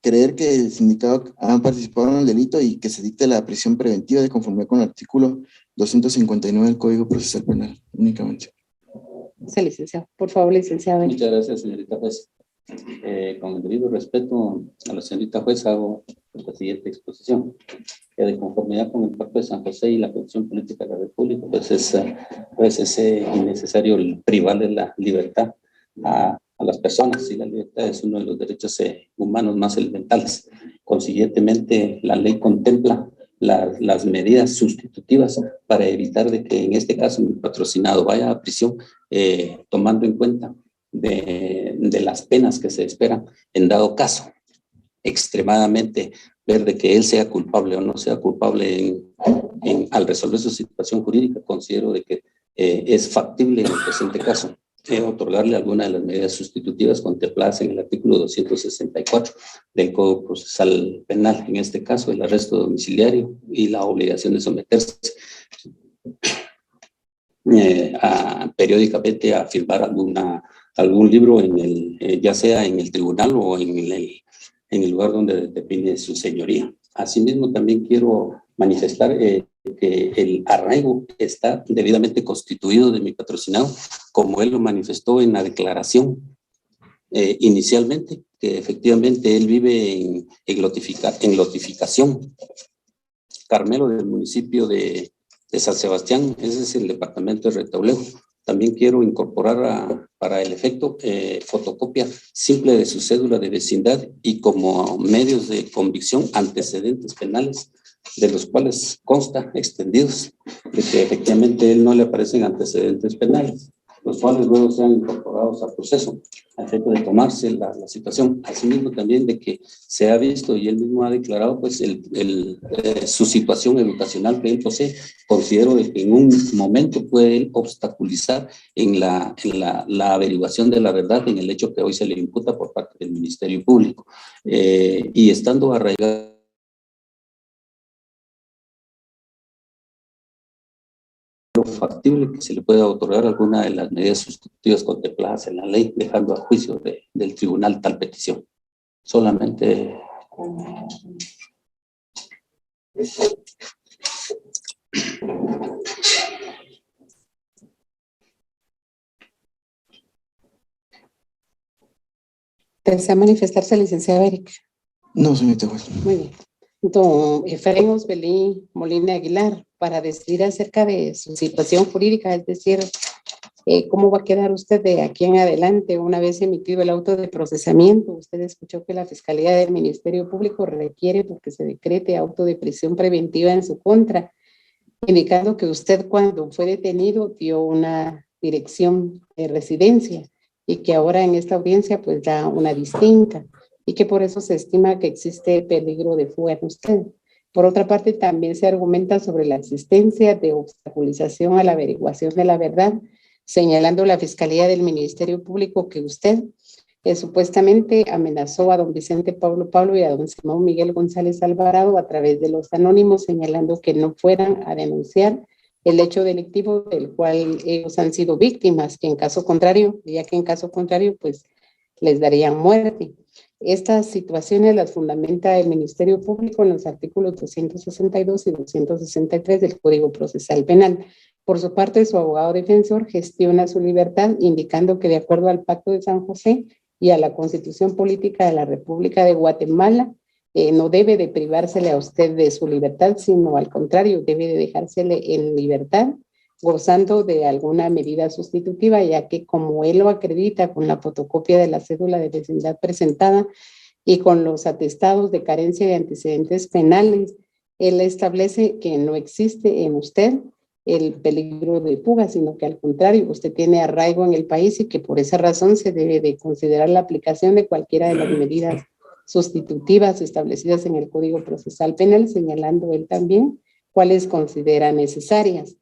creer que el sindicato ha participado en el delito y que se dicte la prisión preventiva de conformidad con el artículo 259 del Código Procesal Penal, únicamente. Sí, licenciado. Por favor, licenciado. Muchas gracias, señorita juez. Con el debido respeto a la señorita juez, hago la siguiente exposición. De conformidad con el Pacto de San José y la Constitución Política de la República, pues es innecesario privarle la libertad a las personas, y la libertad es uno de los derechos humanos más elementales. Consiguientemente, la ley contempla las medidas sustitutivas para evitar de que en este caso mi patrocinado vaya a prisión, tomando en cuenta de las penas que se esperan en dado caso extremadamente ver de que él sea culpable o no sea culpable al resolver su situación jurídica, considero de que es factible en el presente caso otorgarle alguna de las medidas sustitutivas contempladas en el artículo 264 del Código Procesal Penal, en este caso el arresto domiciliario y la obligación de someterse periódicamente a firmar algún libro ya sea en el tribunal o en el lugar donde depende su señoría. Asimismo, también quiero manifestar que el arraigo está debidamente constituido de mi patrocinado, como él lo manifestó en la declaración inicialmente, que efectivamente él vive en Lotificación Carmelo, del municipio de San Sebastián. Ese es el departamento de Retauleu. También quiero incorporar para el efecto fotocopia simple de su cédula de vecindad y como medios de convicción antecedentes penales, de los cuales consta extendidos de que efectivamente a él no le aparecen antecedentes penales, los cuales luego sean incorporados al proceso a efecto de tomarse la situación. Asimismo también de que se ha visto y él mismo ha declarado pues su situación educacional que él posee. Considero de que en un momento puede él obstaculizar en la averiguación de la verdad en el hecho que hoy se le imputa por parte del Ministerio Público. Y estando arraigado factible que se le pueda otorgar alguna de las medidas sustitutivas contempladas en la ley, dejando a juicio del tribunal tal petición. Solamente ¿Desea manifestarse, licenciado Eric? No, señorita juez. Muy bien. Don Efraín Osbelí Molina Aguilar, para decidir acerca de su situación jurídica, es decir, cómo va a quedar usted de aquí en adelante una vez emitido el auto de procesamiento. Usted escuchó que la Fiscalía del Ministerio Público requiere porque se decrete auto de prisión preventiva en su contra, indicando que usted cuando fue detenido dio una dirección de residencia y que ahora en esta audiencia pues da una distinta, y que por eso se estima que existe peligro de fuga en usted. Por otra parte, también se argumenta sobre la existencia de obstaculización a la averiguación de la verdad, señalando la Fiscalía del Ministerio Público que usted supuestamente amenazó a don Vicente Pablo y a don Simón Miguel González Alvarado a través de los anónimos, señalando que no fueran a denunciar el hecho delictivo del cual ellos han sido víctimas, que en caso contrario, pues les darían muerte. Estas situaciones las fundamenta el Ministerio Público en los artículos 262 y 263 del Código Procesal Penal. Por su parte, su abogado defensor gestiona su libertad, indicando que de acuerdo al Pacto de San José y a la Constitución Política de la República de Guatemala, no debe de privársele a usted de su libertad, sino al contrario, debe de dejársele en libertad, gozando de alguna medida sustitutiva, ya que como él lo acredita con la fotocopia de la cédula de vecindad presentada y con los atestados de carencia de antecedentes penales, él establece que no existe en usted el peligro de fuga, sino que al contrario, usted tiene arraigo en el país y que por esa razón se debe de considerar la aplicación de cualquiera de las medidas sustitutivas establecidas en el Código Procesal Penal, señalando él también cuáles considera necesarias.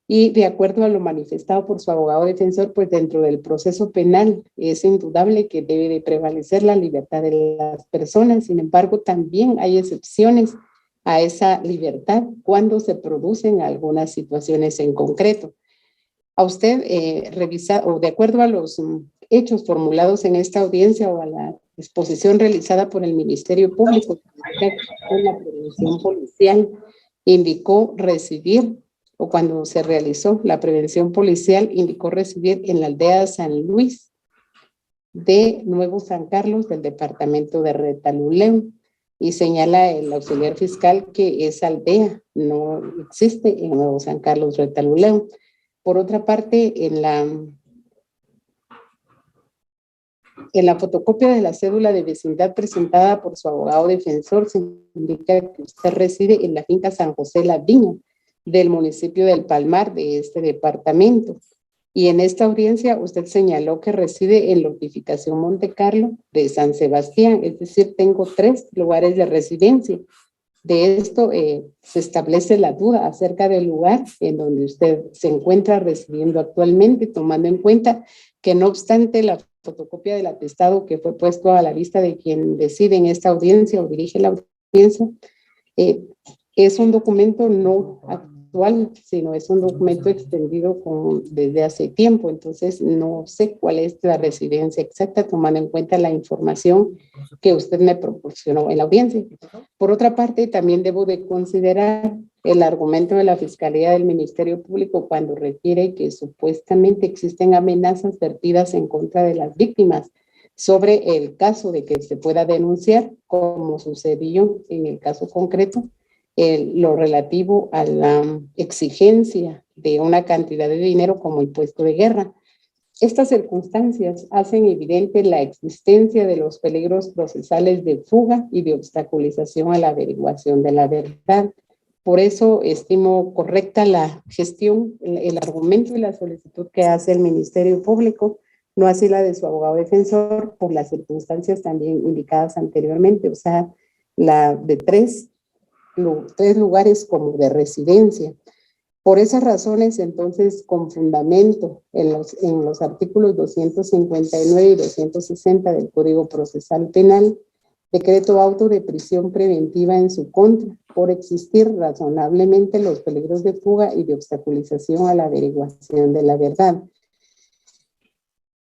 Y de acuerdo a lo manifestado por su abogado defensor, pues dentro del proceso penal es indudable que debe de prevalecer la libertad de las personas. Sin embargo, también hay excepciones a esa libertad cuando se producen algunas situaciones en concreto. A usted, o de acuerdo a los hechos formulados en esta audiencia o a la exposición realizada por el Ministerio Público, la prevención policial indicó recibir, o cuando se realizó la prevención policial, indicó recibir en la aldea San Luis de Nuevo San Carlos, del departamento de Retaluleu, y señala el auxiliar fiscal que esa aldea no existe en Nuevo San Carlos, Retaluleu. Por otra parte, en la fotocopia de la cédula de vecindad presentada por su abogado defensor, se indica que usted reside en la finca San José La Viña, del municipio del Palmar, de este departamento. Y en esta audiencia usted señaló que reside en la edificación Monte Carlo de San Sebastián, es decir, tengo 3 lugares de residencia. De esto se establece la duda acerca del lugar en donde usted se encuentra residiendo actualmente, tomando en cuenta que no obstante la fotocopia del atestado que fue puesto a la vista de quien decide en esta audiencia o dirige la audiencia, es un documento no actual, sino es un documento extendido desde hace tiempo, entonces no sé cuál es la residencia exacta, tomando en cuenta la información que usted me proporcionó en la audiencia. Por otra parte, también debo de considerar el argumento de la Fiscalía del Ministerio Público cuando refiere que supuestamente existen amenazas vertidas en contra de las víctimas sobre el caso de que se pueda denunciar, como sucedió en el caso concreto, lo relativo a la exigencia de una cantidad de dinero como impuesto de guerra. Estas circunstancias hacen evidente la existencia de los peligros procesales de fuga y de obstaculización a la averiguación de la verdad. Por eso estimo correcta la gestión, el argumento y la solicitud que hace el Ministerio Público, no así la de su abogado defensor, por las circunstancias también indicadas anteriormente, o sea, la de 3 lugares como de residencia. Por esas razones, entonces, con fundamento en los artículos 259 y 260 del Código Procesal Penal, decreto auto de prisión preventiva en su contra, por existir razonablemente los peligros de fuga y de obstaculización a la averiguación de la verdad.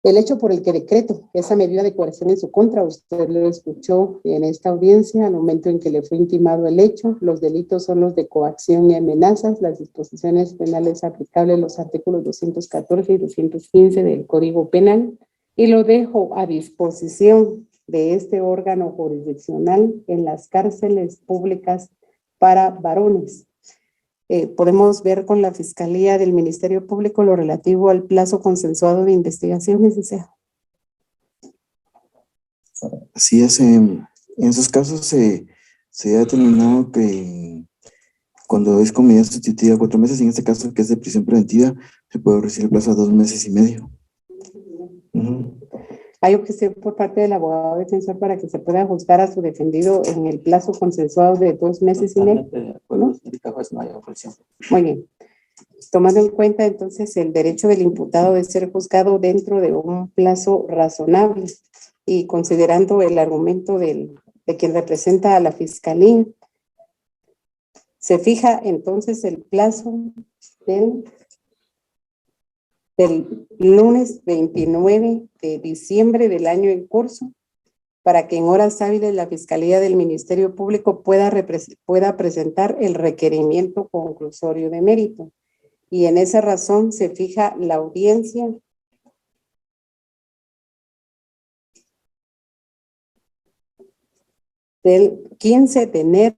El hecho por el que decreto esa medida de coerción en su contra, usted lo escuchó en esta audiencia al momento en que le fue intimado el hecho. Los delitos son los de coacción y amenazas, las disposiciones penales aplicables, los artículos 214 y 215 del Código Penal, y lo dejo a disposición de este órgano jurisdiccional en las cárceles públicas para varones. Podemos ver con la Fiscalía del Ministerio Público lo relativo al plazo consensuado de investigación, licenciado. Así es, en esos casos se ha determinado que cuando es con medida sustitutiva 4 meses, y en este caso que es de prisión preventiva, se puede reducir el plazo a 2 meses y medio. Hay objeción por parte del abogado defensor para que se pueda ajustar a su defendido en el plazo consensuado de 2 meses y medio, ¿no? Muy bien. Tomando en cuenta entonces el derecho del imputado de ser juzgado dentro de un plazo razonable y considerando el argumento de quien representa a la Fiscalía, se fija entonces el plazo del lunes 29 de diciembre del año en curso, para que en horas hábiles la Fiscalía del Ministerio Público pueda presentar el requerimiento conclusorio de mérito. Y en esa razón se fija la audiencia del 15 de enero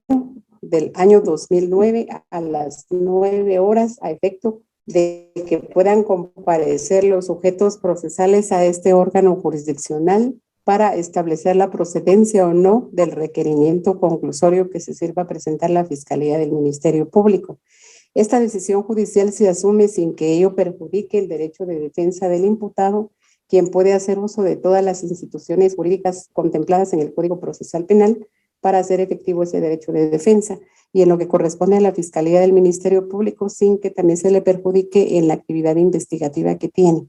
del año 2009 a las 9 horas a efecto de que puedan comparecer los sujetos procesales a este órgano jurisdiccional para establecer la procedencia o no del requerimiento conclusorio que se sirva a presentar la Fiscalía del Ministerio Público. Esta decisión judicial se asume sin que ello perjudique el derecho de defensa del imputado, quien puede hacer uso de todas las instituciones jurídicas contempladas en el Código Procesal Penal para hacer efectivo ese derecho de defensa, y en lo que corresponde a la Fiscalía del Ministerio Público, sin que también se le perjudique en la actividad investigativa que tiene.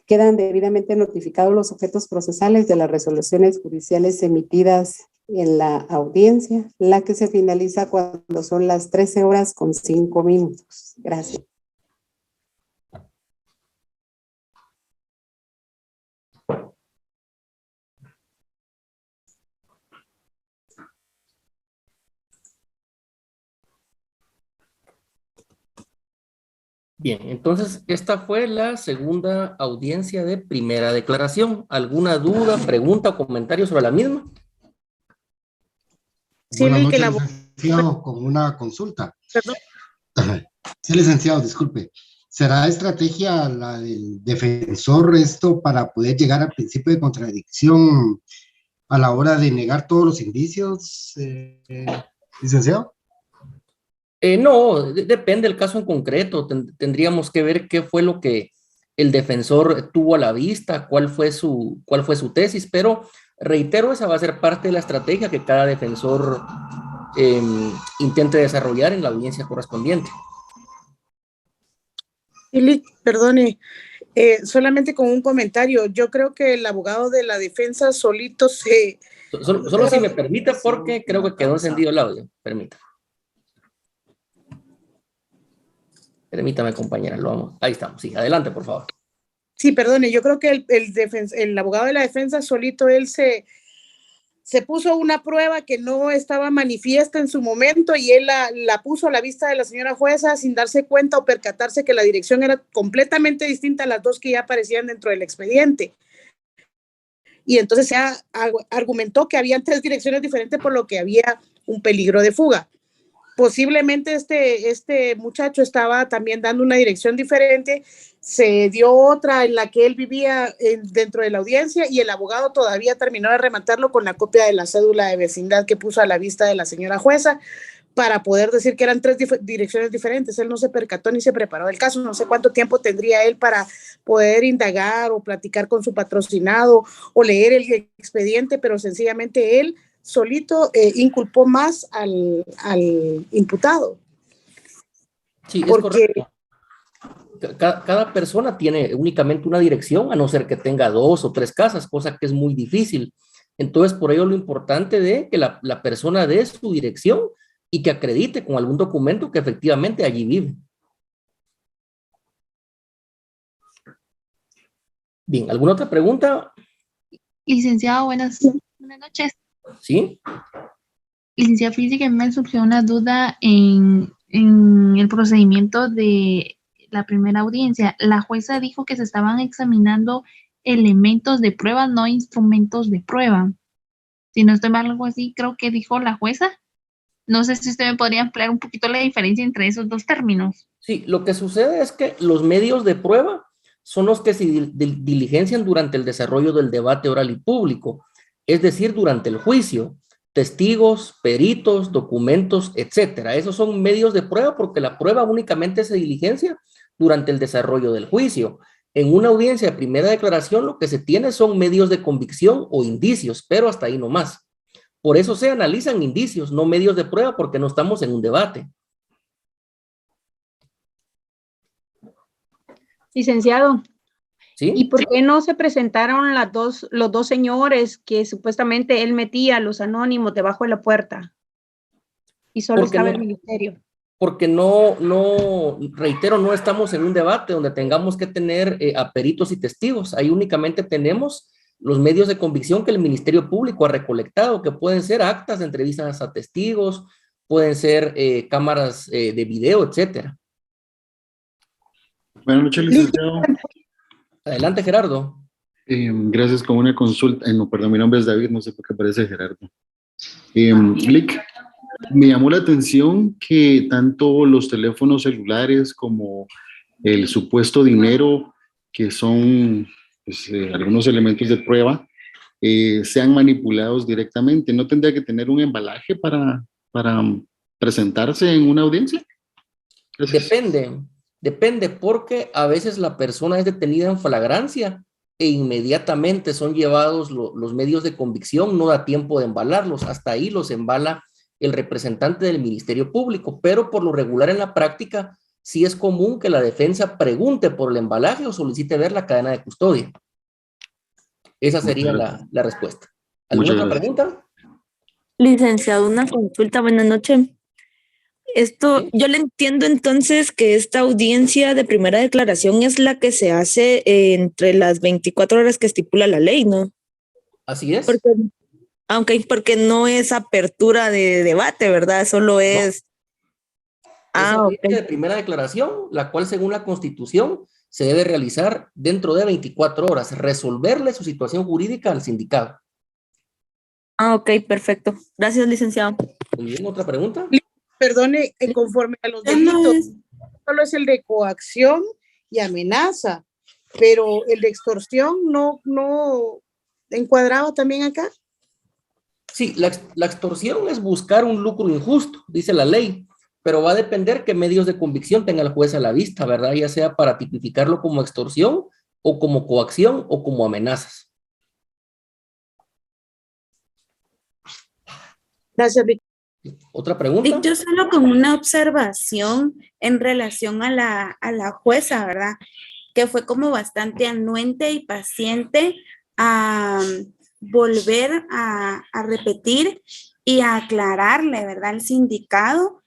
Quedan debidamente notificados los sujetos procesales de las resoluciones judiciales emitidas en la audiencia, la que se finaliza cuando son las 13 horas con 5 minutos. Gracias. Bien, entonces esta fue la segunda audiencia de primera declaración. ¿Alguna duda, pregunta o comentario sobre la misma? Sí, buenas noches, licenciado, con una consulta. Perdón. Sí, licenciado, disculpe. ¿Será estrategia la del defensor esto para poder llegar al principio de contradicción a la hora de negar todos los indicios, licenciado? No, depende del caso en concreto. Tendríamos que ver qué fue lo que el defensor tuvo a la vista, cuál fue su tesis, pero reitero, esa va a ser parte de la estrategia que cada defensor intente desarrollar en la audiencia correspondiente. Ili, perdone, solamente con un comentario. Yo creo que el abogado de la defensa solito se... Solo si me permite, porque creo que quedó encendido el audio. Permítame, compañera, ahí estamos. Sí, adelante, por favor. Sí, perdone, yo creo que el abogado de la defensa solito, él se puso una prueba que no estaba manifiesta en su momento y él la puso a la vista de la señora jueza sin darse cuenta o percatarse que la dirección era completamente distinta a las dos que ya aparecían dentro del expediente. Y entonces se argumentó que habían 3 direcciones diferentes, por lo que había un peligro de fuga. Posiblemente este muchacho estaba también dando una dirección diferente, se dio otra en la que él vivía dentro de la audiencia y el abogado todavía terminó de rematarlo con la copia de la cédula de vecindad que puso a la vista de la señora jueza para poder decir que eran 3 direcciones diferentes. Él no se percató ni se preparó del caso. No sé cuánto tiempo tendría él para poder indagar o platicar con su patrocinado o leer el expediente, pero sencillamente él solito inculpó más al imputado. Sí, es correcto. Cada persona tiene únicamente una dirección, a no ser que tenga 2 o 3 casas, cosa que es muy difícil. Entonces, por ello lo importante de que la persona dé su dirección y que acredite con algún documento que efectivamente allí vive. Bien, ¿alguna otra pregunta? Licenciado, buenas noches. ¿Sí? Licenciado, fíjese que me surgió una duda en el procedimiento de la primera audiencia. La jueza dijo que se estaban examinando elementos de prueba, no instrumentos de prueba. Si no estoy mal, algo así, creo que dijo la jueza. No sé si usted me podría ampliar un poquito la diferencia entre esos dos términos. Sí, lo que sucede es que los medios de prueba son los que se diligencian durante el desarrollo del debate oral y público, es decir, durante el juicio. Testigos, peritos, documentos, etcétera. Esos son medios de prueba porque la prueba únicamente se diligencia durante el desarrollo del juicio. En una audiencia de primera declaración lo que se tiene son medios de convicción o indicios, pero hasta ahí no más. Por eso se analizan indicios, no medios de prueba, porque no estamos en un debate. Licenciado, ¿sí? ¿Y por qué no se presentaron los dos señores que supuestamente él metía, los anónimos, debajo de la puerta? Y solo estaba el ministerio. Porque no, reitero, no estamos en un debate donde tengamos que tener a peritos y testigos. Ahí únicamente tenemos los medios de convicción que el Ministerio Público ha recolectado, que pueden ser actas de entrevistas a testigos, pueden ser cámaras de video, etcétera. Buenas noches, licenciado. Adelante, Gerardo. Gracias, con una consulta. No, perdón, mi nombre es David, no sé por qué aparece Gerardo. Lick, me llamó la atención que tanto los teléfonos celulares como el supuesto dinero, que son pues, algunos elementos de prueba, sean manipulados directamente. ¿No tendría que tener un embalaje para presentarse en una audiencia? Gracias. Depende porque a veces la persona es detenida en flagrancia e inmediatamente son llevados los medios de convicción, no da tiempo de embalarlos, hasta ahí los embala el representante del Ministerio Público, pero por lo regular en la práctica sí es común que la defensa pregunte por el embalaje o solicite ver la cadena de custodia. Esa sería la respuesta. ¿Alguna otra pregunta? Licenciado, una consulta, buenas noches. Yo le entiendo entonces que esta audiencia de primera declaración es la que se hace entre las 24 horas que estipula la ley, ¿no? Así es. Porque no es apertura de debate, ¿verdad? Solo es... Es audiencia de primera declaración, la cual según la Constitución se debe realizar dentro de 24 horas, resolverle su situación jurídica al sindicado. Ok, perfecto. Gracias, licenciado. Muy bien, ¿otra pregunta? Perdone, conforme a los delitos, solo es el de coacción y amenaza, pero el de extorsión no encuadraba también acá. Sí, la extorsión es buscar un lucro injusto, dice la ley, pero va a depender qué medios de convicción tenga el juez a la vista, ¿verdad? Ya sea para tipificarlo como extorsión o como coacción o como amenazas. Gracias, Vic. ¿Otra pregunta? Yo solo con una observación en relación a la jueza, ¿verdad? Que fue como bastante anuente y paciente a volver a repetir y a aclararle, ¿verdad? Al sindicado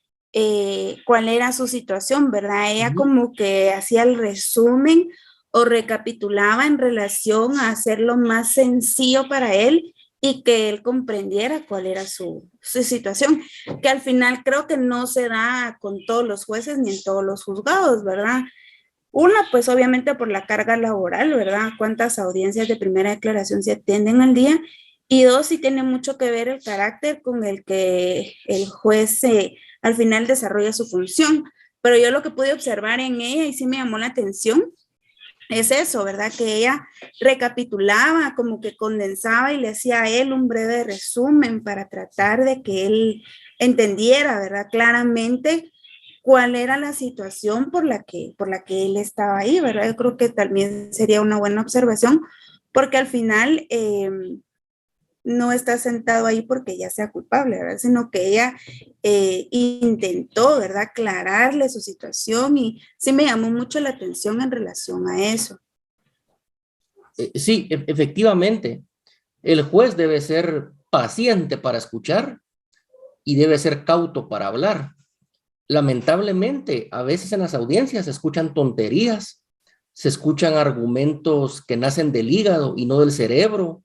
cuál era su situación, ¿verdad? Ella como que hacía el resumen o recapitulaba en relación a hacerlo más sencillo para él y que él comprendiera cuál era su situación, que al final creo que no se da con todos los jueces ni en todos los juzgados, ¿verdad? Una, pues obviamente por la carga laboral, ¿verdad? Cuántas audiencias de primera declaración se atienden al día. Y dos, sí tiene mucho que ver el carácter con el que el juez al final desarrolla su función. Pero yo lo que pude observar en ella, y sí me llamó la atención, es eso, ¿verdad? Que ella recapitulaba, como que condensaba y le hacía a él un breve resumen para tratar de que él entendiera, ¿verdad? Claramente cuál era la situación por la que él estaba ahí, ¿verdad? Yo creo que también sería una buena observación, porque al final no está sentado ahí porque ella sea culpable, ¿verdad? Sino que ella intentó, ¿verdad? Aclararle su situación y sí me llamó mucho la atención en relación a eso. Sí, efectivamente, el juez debe ser paciente para escuchar y debe ser cauto para hablar. Lamentablemente, a veces en las audiencias se escuchan tonterías, se escuchan argumentos que nacen del hígado y no del cerebro,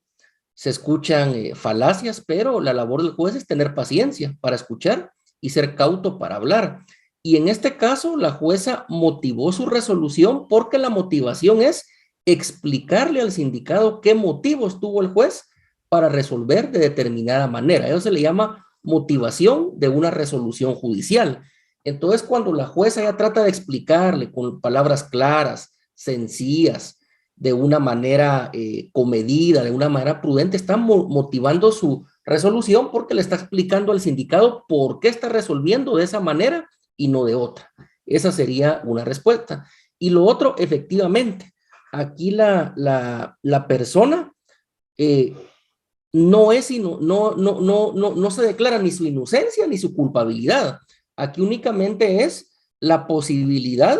se escuchan falacias, pero la labor del juez es tener paciencia para escuchar y ser cauto para hablar. Y en este caso, la jueza motivó su resolución porque la motivación es explicarle al sindicado qué motivos tuvo el juez para resolver de determinada manera. Eso se le llama motivación de una resolución judicial. Entonces, cuando la jueza ya trata de explicarle con palabras claras, sencillas, de una manera comedida, de una manera prudente, está motivando su resolución porque le está explicando al sindicado por qué está resolviendo de esa manera y no de otra. Esa sería una respuesta. Y lo otro, efectivamente, aquí la persona no se declara ni su inocencia ni su culpabilidad. Aquí únicamente es la posibilidad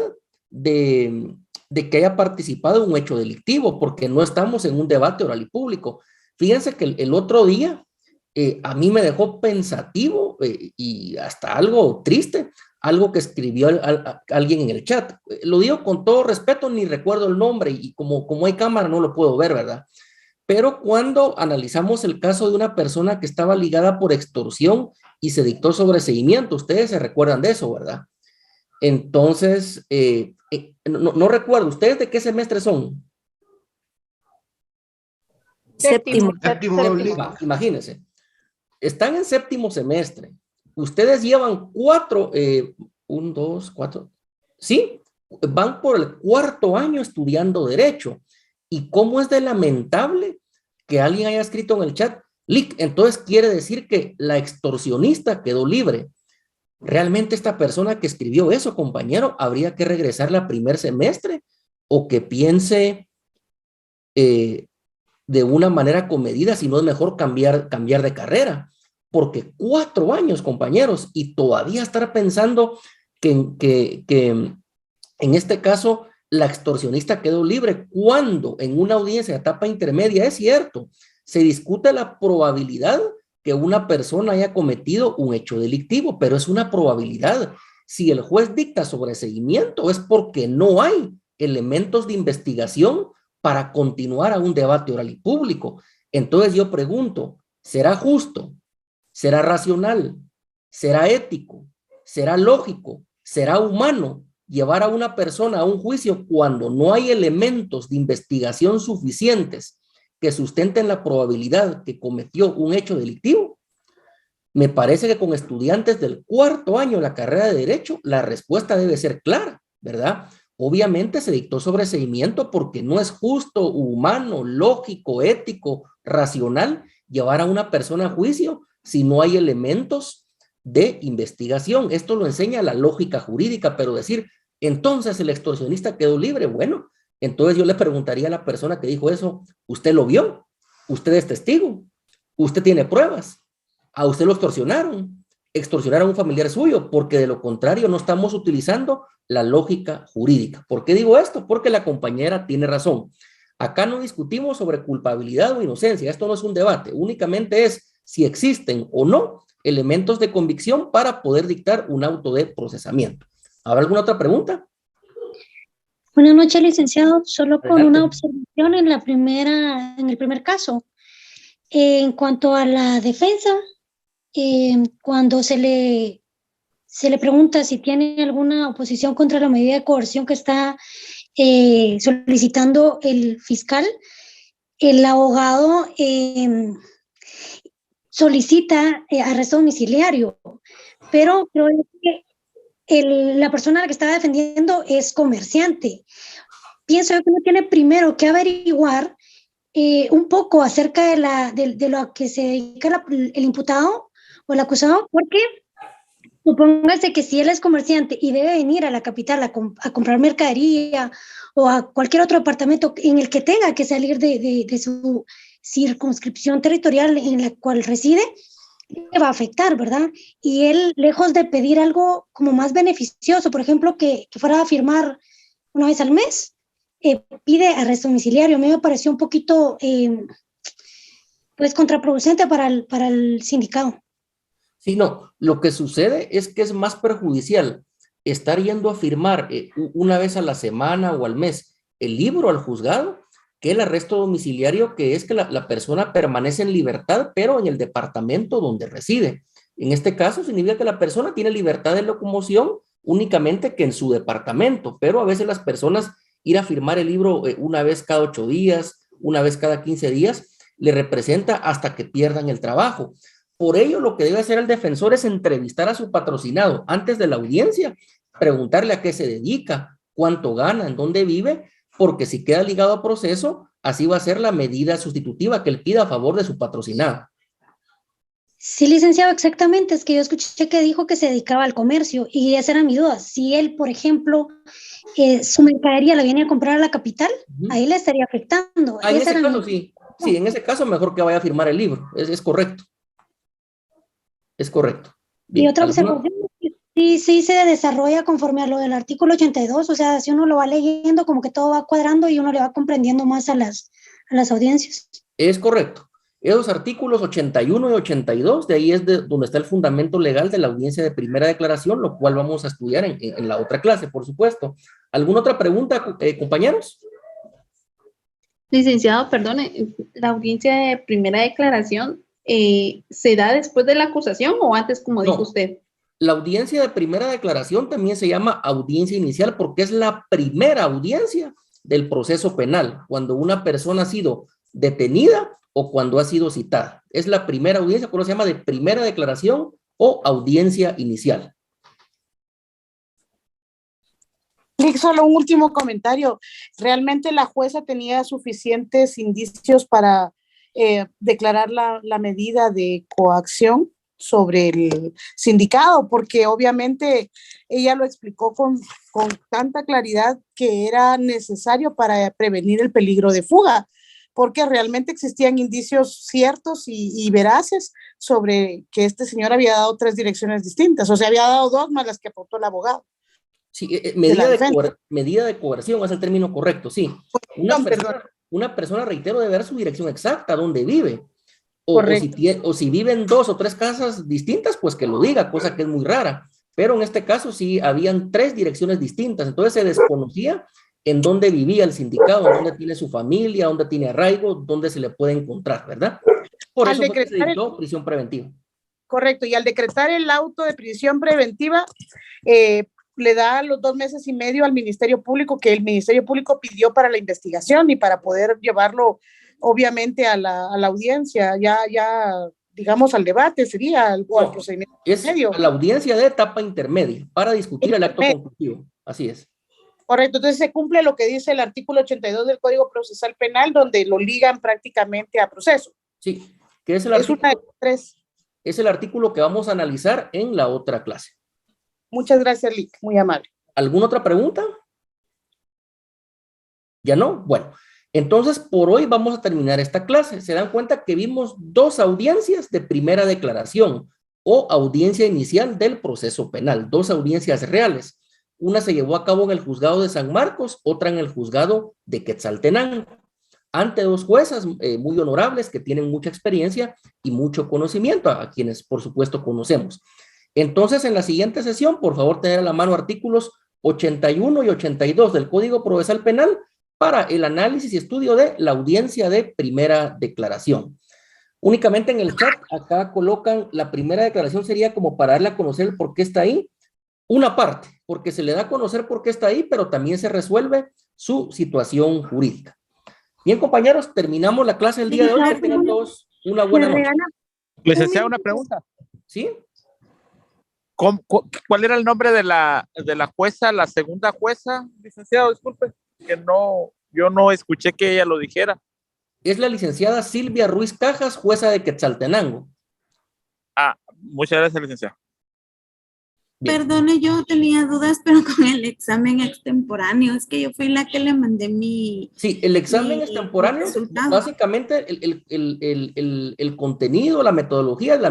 de que haya participado en un hecho delictivo, porque no estamos en un debate oral y público. Fíjense que el otro día a mí me dejó pensativo y hasta algo triste, algo que escribió alguien en el chat. Lo digo con todo respeto, ni recuerdo el nombre y como hay cámara no lo puedo ver, ¿verdad? Pero cuando analizamos el caso de una persona que estaba ligada por extorsión y se dictó sobreseimiento, ustedes se recuerdan de eso, ¿verdad? Entonces, no recuerdo, ¿ustedes de qué semestre son? Séptimo. Imagínense, están en séptimo semestre, ustedes llevan 4, 1, 2, 4, ¿sí? Van por el 4º año estudiando Derecho. ¿Y cómo es de lamentable que alguien haya escrito en el chat, Lick, entonces quiere decir que la extorsionista quedó libre? ¿Realmente esta persona que escribió eso, compañero, habría que regresarle al primer semestre o que piense de una manera comedida, si no es mejor cambiar de carrera? Porque 4 años, compañeros, y todavía estar pensando que en este caso la extorsionista quedó libre, cuando en una audiencia de etapa intermedia, es cierto, se discute la probabilidad que una persona haya cometido un hecho delictivo, pero es una probabilidad. Si el juez dicta sobreseimiento es porque no hay elementos de investigación para continuar a un debate oral y público. Entonces yo pregunto, ¿será justo? ¿Será racional? ¿Será ético? ¿Será lógico? ¿Será humano llevar a una persona a un juicio cuando no hay elementos de investigación suficientes que sustenten la probabilidad que cometió un hecho delictivo? Me parece que con estudiantes del 4º año de la carrera de Derecho, la respuesta debe ser clara, ¿verdad? Obviamente se dictó sobreseimiento porque no es justo, humano, lógico, ético, racional llevar a una persona a juicio si no hay elementos de investigación. Esto lo enseña la lógica jurídica, pero decir, entonces el extorsionista quedó libre, bueno, entonces yo le preguntaría a la persona que dijo eso, ¿usted lo vio? ¿Usted es testigo? ¿Usted tiene pruebas? ¿A usted lo extorsionaron? ¿Extorsionaron a un familiar suyo? Porque de lo contrario no estamos utilizando la lógica jurídica. ¿Por qué digo esto? Porque la compañera tiene razón. Acá no discutimos sobre culpabilidad o inocencia, esto no es un debate, únicamente es si existen o no elementos de convicción para poder dictar un auto de procesamiento. ¿Habrá alguna otra pregunta? Buenas noches, licenciado. Solo con Adelante. una observación en el primer caso. En cuanto a la defensa, cuando se le pregunta si tiene alguna oposición contra la medida de coerción que está solicitando el fiscal, el abogado solicita arresto domiciliario, pero creo que la persona a la que está defendiendo es comerciante. Pienso yo que uno tiene primero que averiguar un poco acerca de lo que se dedica el imputado o el acusado, porque supóngase que si él es comerciante y debe venir a la capital a comprar mercadería o a cualquier otro departamento en el que tenga que salir de su circunscripción territorial en la cual reside, le va a afectar, ¿verdad? Y él, lejos de pedir algo como más beneficioso, por ejemplo, que fuera a firmar una vez al mes, pide arresto domiciliario. A mí me pareció un poquito pues contraproducente para el sindicato. Sí, no, lo que sucede es que es más perjudicial estar yendo a firmar una vez a la semana o al mes el libro al juzgado que el arresto domiciliario, que es que la persona permanece en libertad, pero en el departamento donde reside. En este caso significa que la persona tiene libertad de locomoción únicamente que en su departamento, pero a veces las personas ir a firmar el libro una vez cada 8 días, una vez cada 15 días, le representa hasta que pierdan el trabajo. Por ello, lo que debe hacer el defensor es entrevistar a su patrocinado antes de la audiencia, preguntarle a qué se dedica, cuánto gana, en dónde vive, porque si queda ligado a proceso, así va a ser la medida sustitutiva que él pida a favor de su patrocinado. Sí, licenciado, exactamente. Es que yo escuché que dijo que se dedicaba al comercio y esa era mi duda. Si él, por ejemplo, su mercadería la viene a comprar a la capital, ahí le estaría afectando. En ese caso, sí. Sí, en ese caso, mejor que vaya a firmar el libro. Es correcto. Es correcto. Bien, y otra observación, sí se desarrolla conforme a lo del artículo 82, o sea, si uno lo va leyendo, como que todo va cuadrando y uno le va comprendiendo más a las audiencias. Es correcto. Esos artículos 81 y 82, de ahí es donde está el fundamento legal de la audiencia de primera declaración, lo cual vamos a estudiar en la otra clase, por supuesto. ¿Alguna otra pregunta, compañeros? Licenciado, perdone, la audiencia de primera declaración ¿se da después de la acusación o antes, como dijo usted? La audiencia de primera declaración también se llama audiencia inicial porque es la primera audiencia del proceso penal, cuando una persona ha sido detenida o cuando ha sido citada. Es la primera audiencia, por eso se llama de primera declaración o audiencia inicial. Solo un último comentario. ¿Realmente la jueza tenía suficientes indicios para declarar la medida de coacción sobre el sindicato? Porque obviamente ella lo explicó con tanta claridad que era necesario para prevenir el peligro de fuga, porque realmente existían indicios ciertos y veraces sobre que este señor había dado 3 direcciones distintas, o sea, había dado 2 más las que aportó el abogado. Sí, medida de coerción es el término correcto, sí. Una persona, reitero, debe dar su dirección exacta, dónde vive. O si vive en 2 o 3 casas distintas, pues que lo diga, cosa que es muy rara. Pero en este caso sí habían 3 direcciones distintas, entonces se desconocía en dónde vivía el sindicado, dónde tiene su familia, dónde tiene arraigo, dónde se le puede encontrar, ¿verdad? Por eso fue que se dictó prisión preventiva. Correcto, y al decretar el auto de prisión preventiva, le da los 2 meses y medio al Ministerio Público, que el Ministerio Público pidió para la investigación y para poder llevarlo, obviamente, a la audiencia, ya digamos, al debate, sería al procedimiento medio. La audiencia de etapa intermedia, para discutir el acto conclusivo, así es. Correcto, entonces se cumple lo que dice el artículo 82 del Código Procesal Penal, donde lo ligan prácticamente a proceso. Sí, que es el artículo... una de 3. es el artículo que vamos a analizar en la otra clase. Muchas gracias, Lick, muy amable. ¿Alguna otra pregunta? ¿Ya no? Bueno, entonces por hoy vamos a terminar esta clase. Se dan cuenta que vimos 2 audiencias de primera declaración o audiencia inicial del proceso penal, 2 audiencias reales. Una se llevó a cabo en el juzgado de San Marcos, otra en el juzgado de Quetzaltenango, ante 2 juezas muy honorables que tienen mucha experiencia y mucho conocimiento, a quienes por supuesto conocemos. Entonces, en la siguiente sesión, por favor, tener a la mano artículos 81 y 82 del Código Procesal Penal para el análisis y estudio de la audiencia de primera declaración. Únicamente en el chat, acá colocan la primera declaración, sería como para darle a conocer el por qué está ahí. Una parte, porque se le da a conocer por qué está ahí, pero también se resuelve su situación jurídica. Bien, compañeros, terminamos la clase del día de hoy. Que tengan todos una buena noche. Licenciado, una pregunta. ¿Sí? ¿Cuál era el nombre de la jueza, la segunda jueza? Licenciado, disculpe, que yo no escuché que ella lo dijera. Es la licenciada Silvia Ruiz Cajas, jueza de Quetzaltenango. Muchas gracias, licenciado. Bien. Perdone, yo tenía dudas, pero con el examen extemporáneo, es que yo fui la que le mandé mi... Sí, el examen extemporáneo, básicamente el contenido, la metodología es la misma.